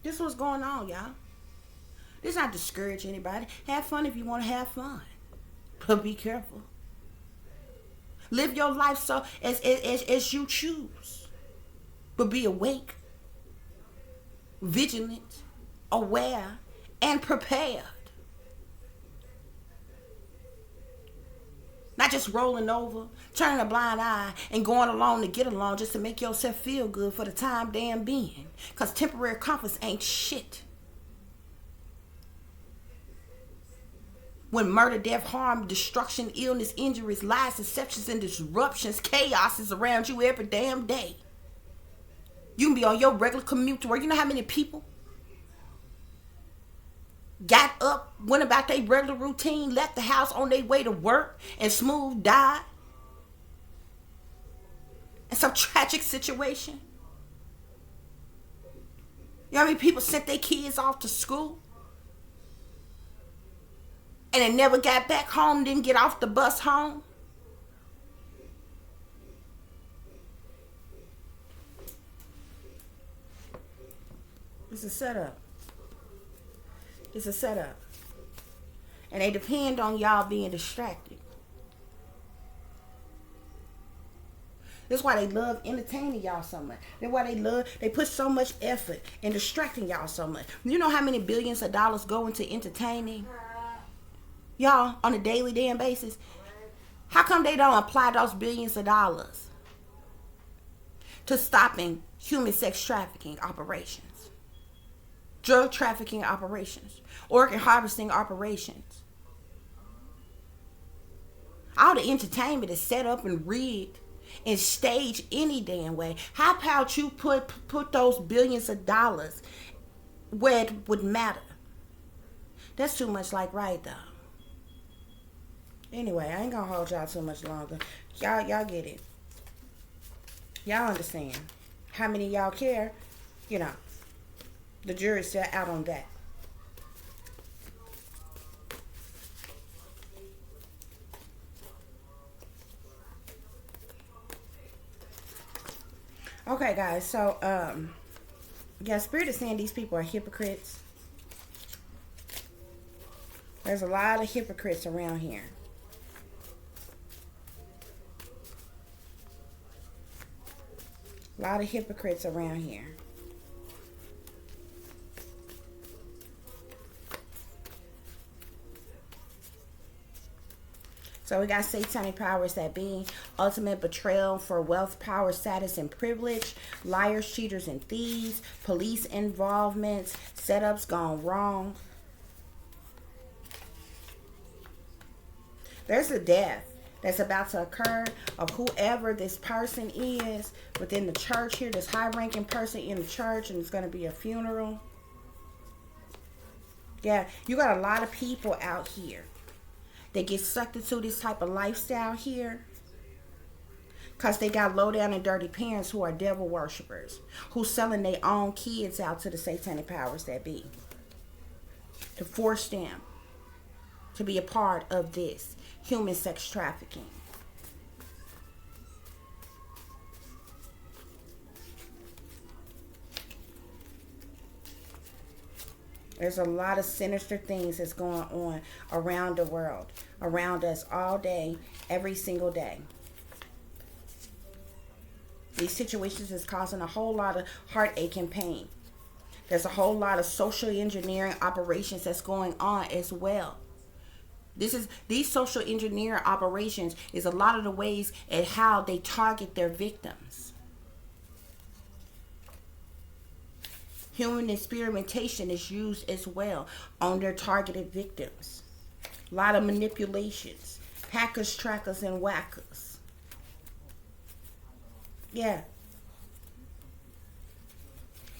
This is what's going on, y'all. This not discourage anybody. Have fun if you want to have fun. But be careful. Live your life so as you choose. But be awake, vigilant, aware, and prepared. Not just rolling over, turning a blind eye, and going along to get along just to make yourself feel good for the time damn being. Because temporary comforts ain't shit. When murder, death, harm, destruction, illness, injuries, lies, deceptions, and disruptions, chaos is around you every damn day. You can be on your regular commute to work. You know how many people got up, went about their regular routine, left the house on their way to work, and smooth died in some tragic situation? You know how many people sent their kids off to school and they never got back home, didn't get off the bus home? It's a setup. It's a setup. And they depend on y'all being distracted. That's why they love entertaining y'all so much. That's why they put so much effort in distracting y'all so much. You know how many billions of dollars go into entertaining y'all on a daily damn basis? How come they don't apply those billions of dollars to stopping human sex trafficking operations? Drug trafficking operations, organ harvesting operations. All the entertainment is set up and rigged and staged any damn way. How about you put those billions of dollars where it would matter? That's too much like right though. Anyway, I ain't gonna hold y'all too much longer. Y'all get it. Y'all understand. How many of y'all care? You know. The jury's still out on that. Okay, guys. So, yeah, Spirit is saying these people are hypocrites. There's a lot of hypocrites around here. A lot of hypocrites around here. So we got satanic powers that be, ultimate betrayal for wealth, power, status, and privilege, liars, cheaters, and thieves, police involvement, setups gone wrong. There's a death that's about to occur of whoever this person is within the church here, this high-ranking person in the church, and it's going to be a funeral. Yeah, you got a lot of people out here that get sucked into this type of lifestyle here because they got low down and dirty parents who are devil worshippers, who's selling their own kids out to the satanic powers that be to force them to be a part of this human sex trafficking. There's a lot of sinister things that's going on around the world, around us all day, every single day. These situations is causing a whole lot of heartache and pain. There's a whole lot of social engineering operations that's going on as well. These social engineering operations is a lot of the ways at how they target their victims. Human experimentation is used as well on their targeted victims. A lot of manipulations, hackers, trackers, and whackers. Yeah.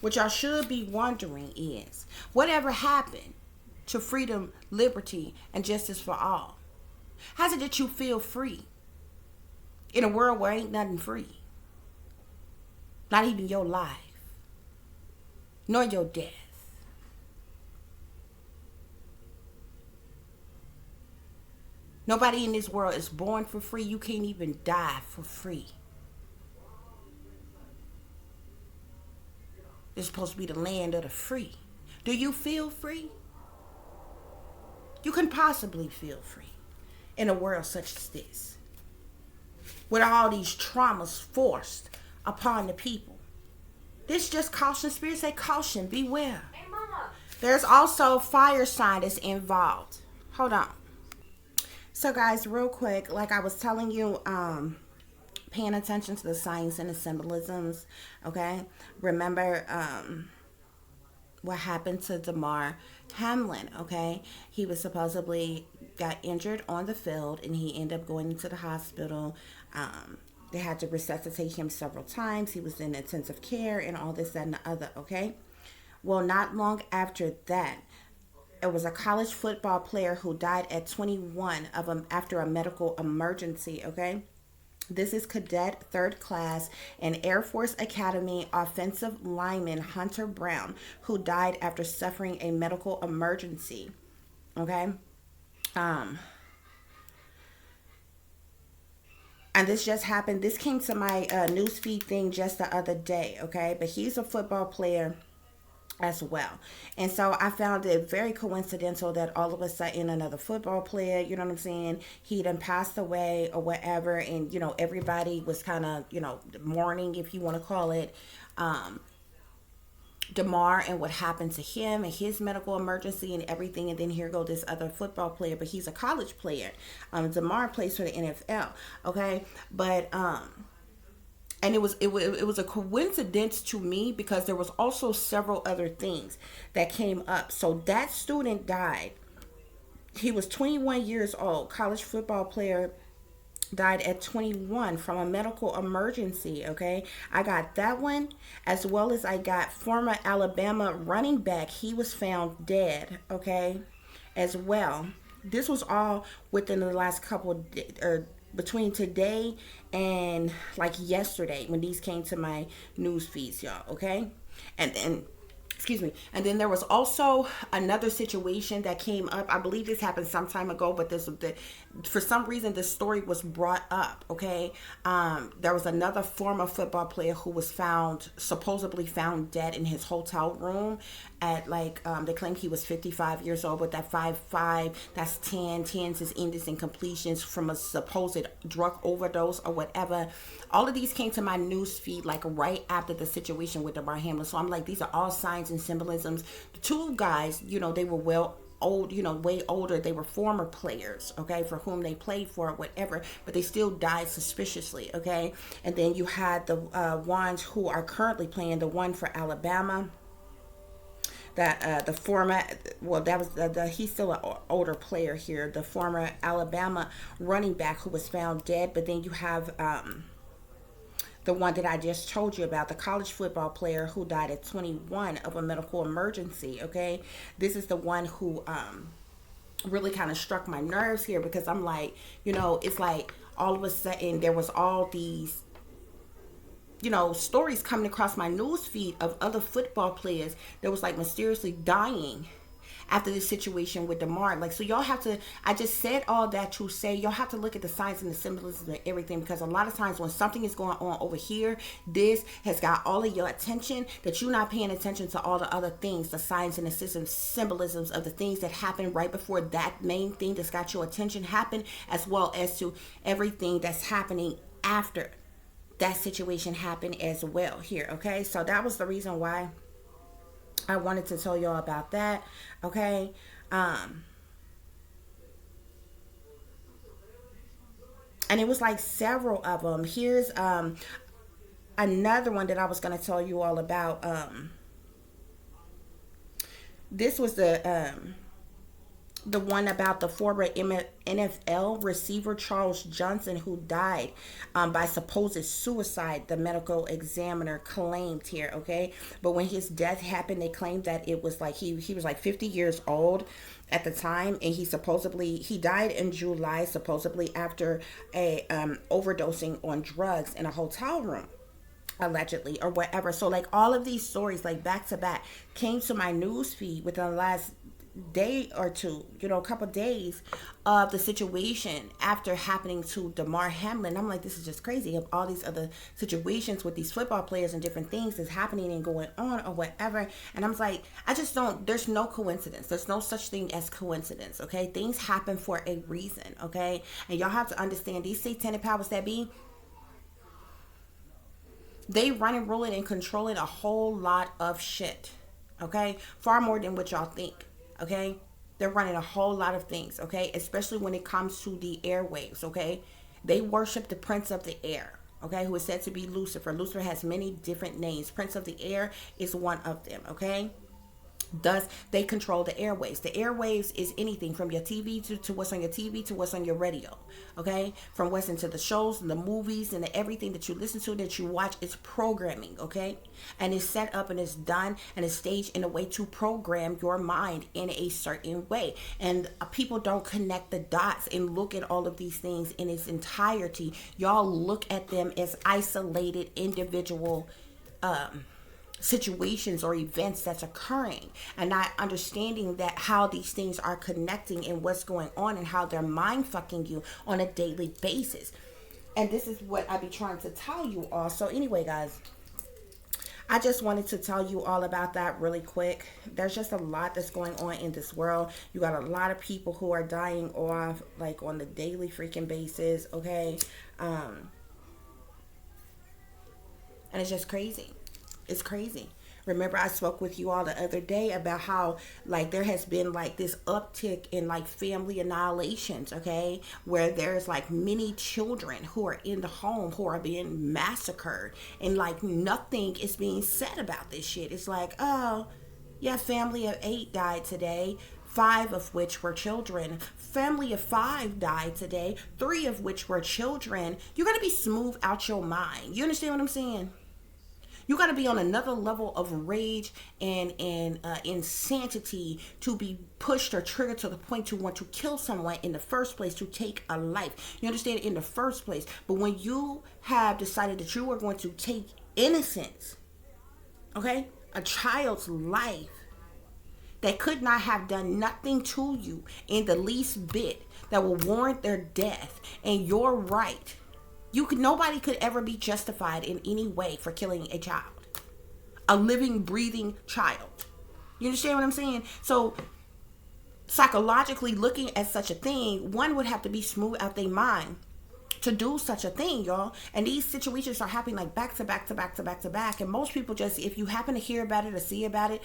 What y'all should be wondering is, whatever happened to freedom, liberty, and justice for all? How's it that you feel free in a world where ain't nothing free? Not even your life, nor your death. Nobody in this world is born for free. You can't even die for free. It's supposed to be the land of the free. Do you feel free? You couldn't possibly feel free in a world such as this, with all these traumas forced upon the people. This just caution. Spirit say caution, beware. Hey, Mama. There's also fire sign that's involved. Hold on. So guys, real quick, like I was telling you, paying attention to the signs and the symbolisms, okay? Remember what happened to Damar Hamlin, okay? He was supposedly got injured on the field and he ended up going into the hospital. They had to resuscitate him several times. He was in intensive care and all this, that, and the other, okay? Well, not long after that, it was a college football player who died at 21 after a medical emergency, okay? This is Cadet Third Class and Air Force Academy offensive lineman Hunter Brown, who died after suffering a medical emergency, okay? And this just happened. This came to my newsfeed thing just the other day, okay? But he's a football player as well. And so I found it very coincidental that all of a sudden another football player, you know what I'm saying, he done passed away or whatever. And, you know, everybody was kind of, you know, mourning, if you want to call it, Damar and what happened to him and his medical emergency and everything. And then here go this other football player, but he's a college player. Damar plays for the NFL, okay? But and it was a coincidence to me because there was also several other things that came up. So that student died. He was 21 years old, college football player, died at 21 from a medical emergency, okay? I got that one, as well as I got former Alabama running back. He was found dead, okay, as well. This was all within the last couple between today and like yesterday when these came to my news feeds, y'all, okay? And then, excuse me, and then there was also another situation that came up. I believe this happened some time ago, but for some reason this story was brought up, okay? There was another former football player who was supposedly found dead in his hotel room at like, they claimed he was 55 years old, but that 5'5", that's 10s is endings and completions from a supposed drug overdose or whatever. All of these came to my news feed like right after the situation with Damar Hamlin. So I'm like, these are all signs and symbolisms. The two guys, you know, they were well old, way older. They were former players, okay, for whom they played for, whatever, but they still died suspiciously, okay. And then you had the ones who are currently playing, the one for Alabama, that the former, well, that was he's still an older player here, the former Alabama running back who was found dead. But then you have the one that I just told you about, the college football player who died at 21 of a medical emergency, okay. This is the one who really kind of struck my nerves here, because I'm like, it's like all of a sudden there was all these stories coming across my news feed of other football players that was like mysteriously dying after this situation with DeMar. Like, so y'all have to, I just said all that to say, y'all have to look at the signs and the symbolism and everything, because a lot of times when something is going on over here, this has got all of your attention, that you're not paying attention to all the other things, the signs and the symbolisms of the things that happen right before that main thing that's got your attention happen, as well as to everything that's happening after that situation happened as well here, okay. So that was the reason why I wanted to tell y'all about that, okay. And it was like several of them. Here's another one that I was going to tell you all about. This was the one about the former NFL receiver Charles Johnson, who died by supposed suicide, the medical examiner claimed here, okay. But when his death happened, they claimed that it was like he was like 50 years old at the time, and he died in July, supposedly after a overdosing on drugs in a hotel room, allegedly, or whatever. So like all of these stories, like back to back, came to my news feed within the last day or two, a couple of days of the situation after happening to Damar Hamlin. I'm like, this is just crazy, of all these other situations with these football players and different things that's happening and going on or whatever. And I'm like, I just don't, there's no coincidence. There's no such thing as coincidence, okay. Things happen for a reason, okay. And y'all have to understand, these satanic powers that be, they run and rule it and control it a whole lot of shit, okay. Far more than what y'all think. Okay, they're running a whole lot of things, okay, especially when it comes to the airwaves, okay. They worship the prince of the air, okay, who is said to be Lucifer. Lucifer has many different names. Prince of the air is one of them, okay. Thus, they control the airwaves. The airwaves is anything from your TV to what's on your TV to what's on your radio, okay? From what's into the shows and the movies and everything that you listen to, that you watch, is programming, okay? And it's set up and it's done and it's staged in a way to program your mind in a certain way. And people don't connect the dots and look at all of these things in its entirety. Y'all look at them as isolated individual situations or events that's occurring, and not understanding that how these things are connecting and what's going on and how they're mind fucking you on a daily basis. And this is what I be trying to tell you all. So anyway, guys, I just wanted to tell you all about that really quick. There's just a lot that's going on in this world. You got a lot of people who are dying off like on the daily freaking basis, okay. And it's just crazy. It's crazy. Remember, I spoke with you all the other day about how like there has been like this uptick in like family annihilations, okay, where there's like many children who are in the home who are being massacred, and like nothing is being said about this shit. It's like, oh yeah, family of 8 died today, 5 of which were children. Family of 5 died today, 3 of which were children. You're gonna be smooth out your mind. You understand what I'm saying? You got to be on another level of rage and insanity to be pushed or triggered to the point to want to kill someone in the first place, to take a life. You understand? In the first place. But when you have decided that you are going to take innocence, okay, a child's life that could not have done nothing to you in the least bit that will warrant their death, and you're right. Nobody could ever be justified in any way for killing a child, a living, breathing child. You understand what I'm saying? So psychologically looking at such a thing, one would have to be smooth out their mind to do such a thing, y'all. And these situations are happening like back to back to back to back to back. And most people just, if you happen to hear about it or see about it,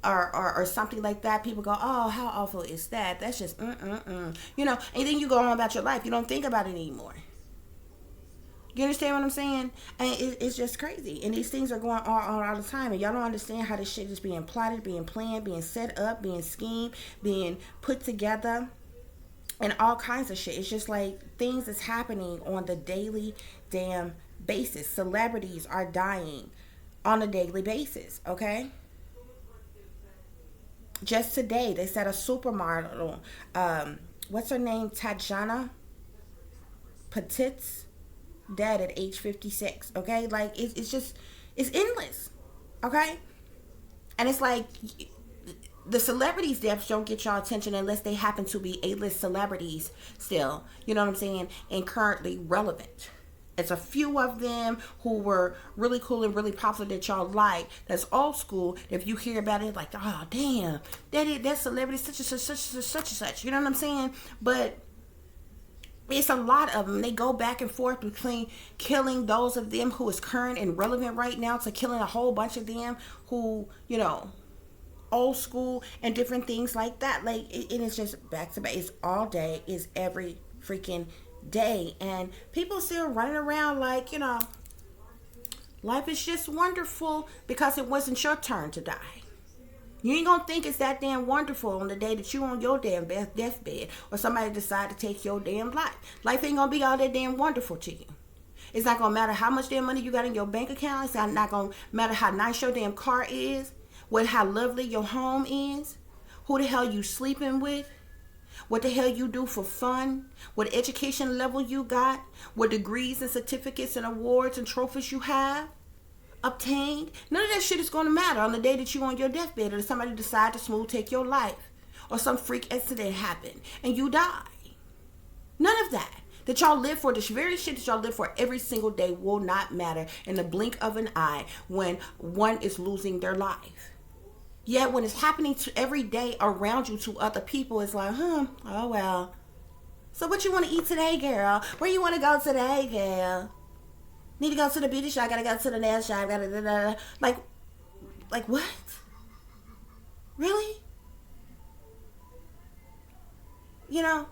or something like that, people go, oh, how awful is that? That's just, you know, and then you go on about your life. You don't think about it anymore. You understand what I'm saying? And it's just crazy. And these things are going on all the time. And y'all don't understand how this shit is being plotted, being planned, being set up, being schemed, being put together, and all kinds of shit. It's just like things is happening on the daily damn basis. Celebrities are dying on a daily basis, okay? Just today, they said a supermodel, what's her name? Tajana Petit's dead at age 56, okay? Like, it's just, it's endless, okay? And it's like, the celebrities' deaths don't get y'all attention unless they happen to be A-list celebrities still, you know what I'm saying, and currently relevant. It's a few of them who were really cool and really popular that y'all like. That's old school. If you hear about it, like, oh, damn, that celebrity such and such, such and such and such. You know what I'm saying? But it's a lot of them. They go back and forth between killing those of them who is current and relevant right now to killing a whole bunch of them who, you know, old school and different things like that. Like, it is just back to back. It's all day. It's every freaking day. And people still running around like, you know, life is just wonderful because it wasn't your turn to die. You ain't gonna think it's that damn wonderful on the day that you on your damn deathbed or somebody decide to take your damn life. Life ain't gonna be all that damn wonderful to you. It's not gonna matter how much damn money you got in your bank account. It's not gonna matter how nice your damn car is, how lovely your home is, who the hell you sleeping with, what the hell you do for fun, what education level you got, what degrees and certificates and awards and trophies you have obtained. None of that shit is going to matter on the day that you on your deathbed or somebody decide to smooth take your life or some freak accident happen and you die. None of that y'all live for, this very shit that y'all live for every single day will not matter in the blink of an eye when one is losing their life. Yet when it's happening to every day around you to other people, it's like, oh well. So what you want to eat today, girl? Where you want to go today, girl? Need to go to the beauty shop. Gotta go to the nail shop. Like what? Really? You know?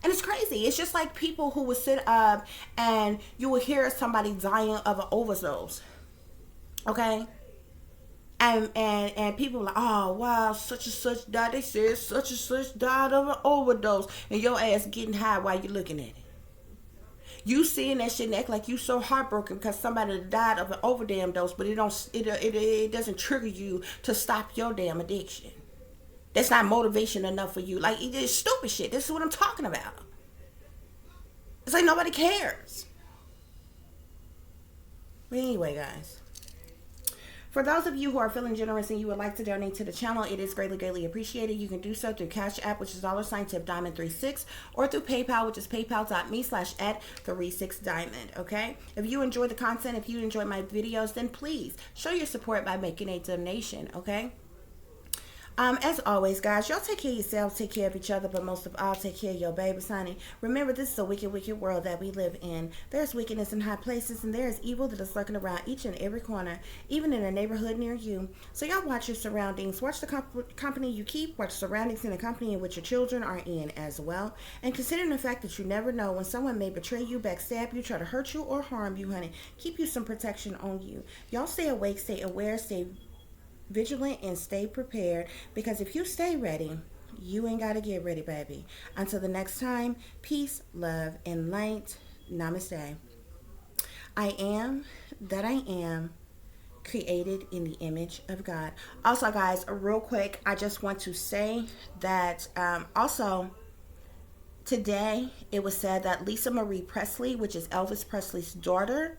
And it's crazy. It's just like people who would sit up and you would hear somebody dying of an overdose. Okay? And people are like, oh wow, such and such died. They said such and such died of an overdose, and your ass getting high while you looking at it. You seeing that shit and act like you so heartbroken because somebody died of an overdose, but it doesn't trigger you to stop your damn addiction. That's not motivation enough for you. Like, it's stupid shit. This is what I'm talking about. It's like nobody cares. But anyway, guys. For those of you who are feeling generous and you would like to donate to the channel, it is greatly appreciated. You can do so through CASHAPP, which is $tipdiamond36, or through PayPal, which is paypal.me/@36diamond, okay? If you enjoy the content, if you enjoy my videos, then please show your support by making a donation, okay? As always, guys, y'all take care of yourselves, take care of each other, but most of all, take care of your babies, honey. Remember, this is a wicked, wicked world that we live in. There's wickedness in high places, and there is evil that is lurking around each and every corner, even in a neighborhood near you. So y'all watch your surroundings. Watch the company you keep. Watch surroundings in the company in which your children are in as well. And considering the fact that you never know when someone may betray you, backstab you, try to hurt you, or harm you, honey, keep you some protection on you. Y'all stay awake, stay aware, stay vigilant, and stay prepared, because if you stay ready, you ain't got to get ready, baby. Until the next time, peace, love, and light. Namaste. I am that I am, created in the image of God. Also, guys, real quick, I just want to say that also today it was said that Lisa Marie Presley, which is Elvis Presley's daughter,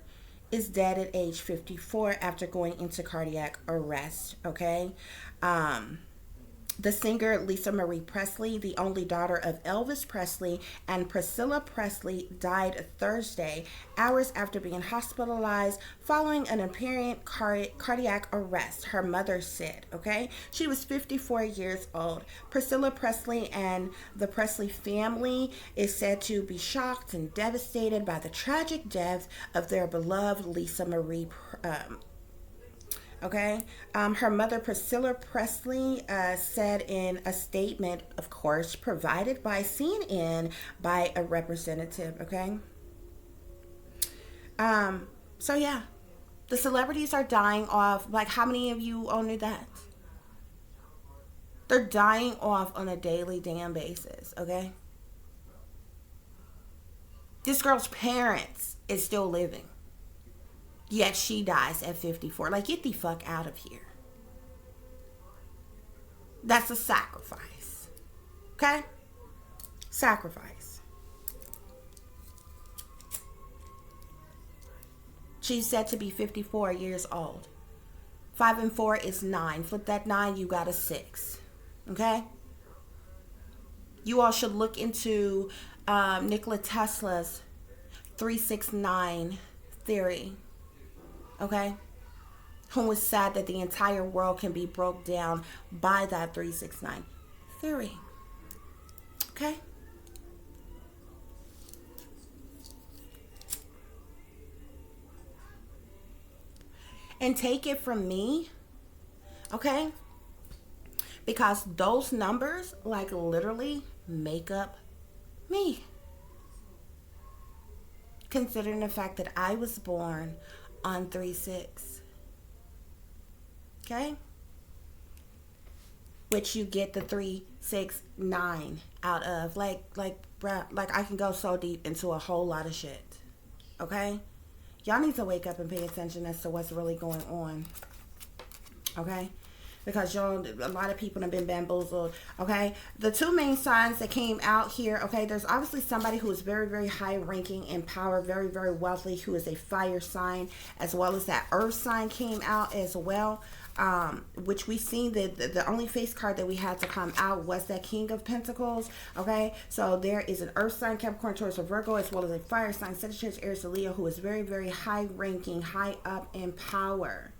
is dead at age 54 after going into cardiac arrest, okay? The singer Lisa Marie Presley, the only daughter of Elvis Presley and Priscilla Presley, died Thursday, hours after being hospitalized following an apparent cardiac arrest, her mother said, okay? She was 54 years old. Priscilla Presley and the Presley family is said to be shocked and devastated by the tragic death of their beloved Lisa Marie Okay. Her mother, Priscilla Presley, said in a statement, of course, provided by CNN by a representative. Okay. So, yeah, the celebrities are dying off. Like, how many of you all knew that? They're dying off on a daily damn basis. Okay. This girl's parents is still living. Yet she dies at 54. Like, get the fuck out of here. That's a sacrifice. Okay? Sacrifice. She's said to be 54 years old. 5 and 4 is 9. Flip that 9, you got a 6. Okay? You all should look into Nikola Tesla's 369 theory. Okay? Whom was sad that the entire world can be broke down by that 369 theory. Okay? And take it from me, okay? Because those numbers, like, literally make up me. Considering the fact that I was born on 3/6. Okay? Which you get the 369 out of. Bruh, I can go so deep into a whole lot of shit. Okay? Y'all need to wake up and pay attention as to what's really going on. Okay? Because a lot of people have been bamboozled. Okay? The two main signs that came out here, okay, there's obviously somebody who is very, very high ranking in power, very, very wealthy, who is a fire sign, as well as that earth sign came out as well. Which we seen that the only face card that we had to come out was that King of Pentacles. Okay, so there is an earth sign, Capricorn, Taurus, or Virgo, as well as a fire sign, Sagittarius, Aries, or Leo, who is very, very high ranking, high up in power,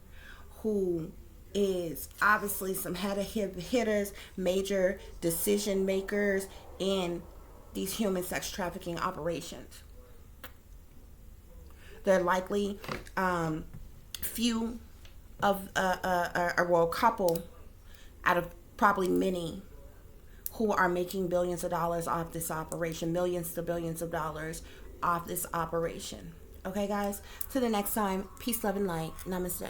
who is obviously some head of hitters, major decision makers in these human sex trafficking operations. They're likely few of a couple out of probably many who are making billions of dollars off this operation, millions to billions of dollars off this operation. Okay, guys, till the next time, peace, love, and light. Namaste.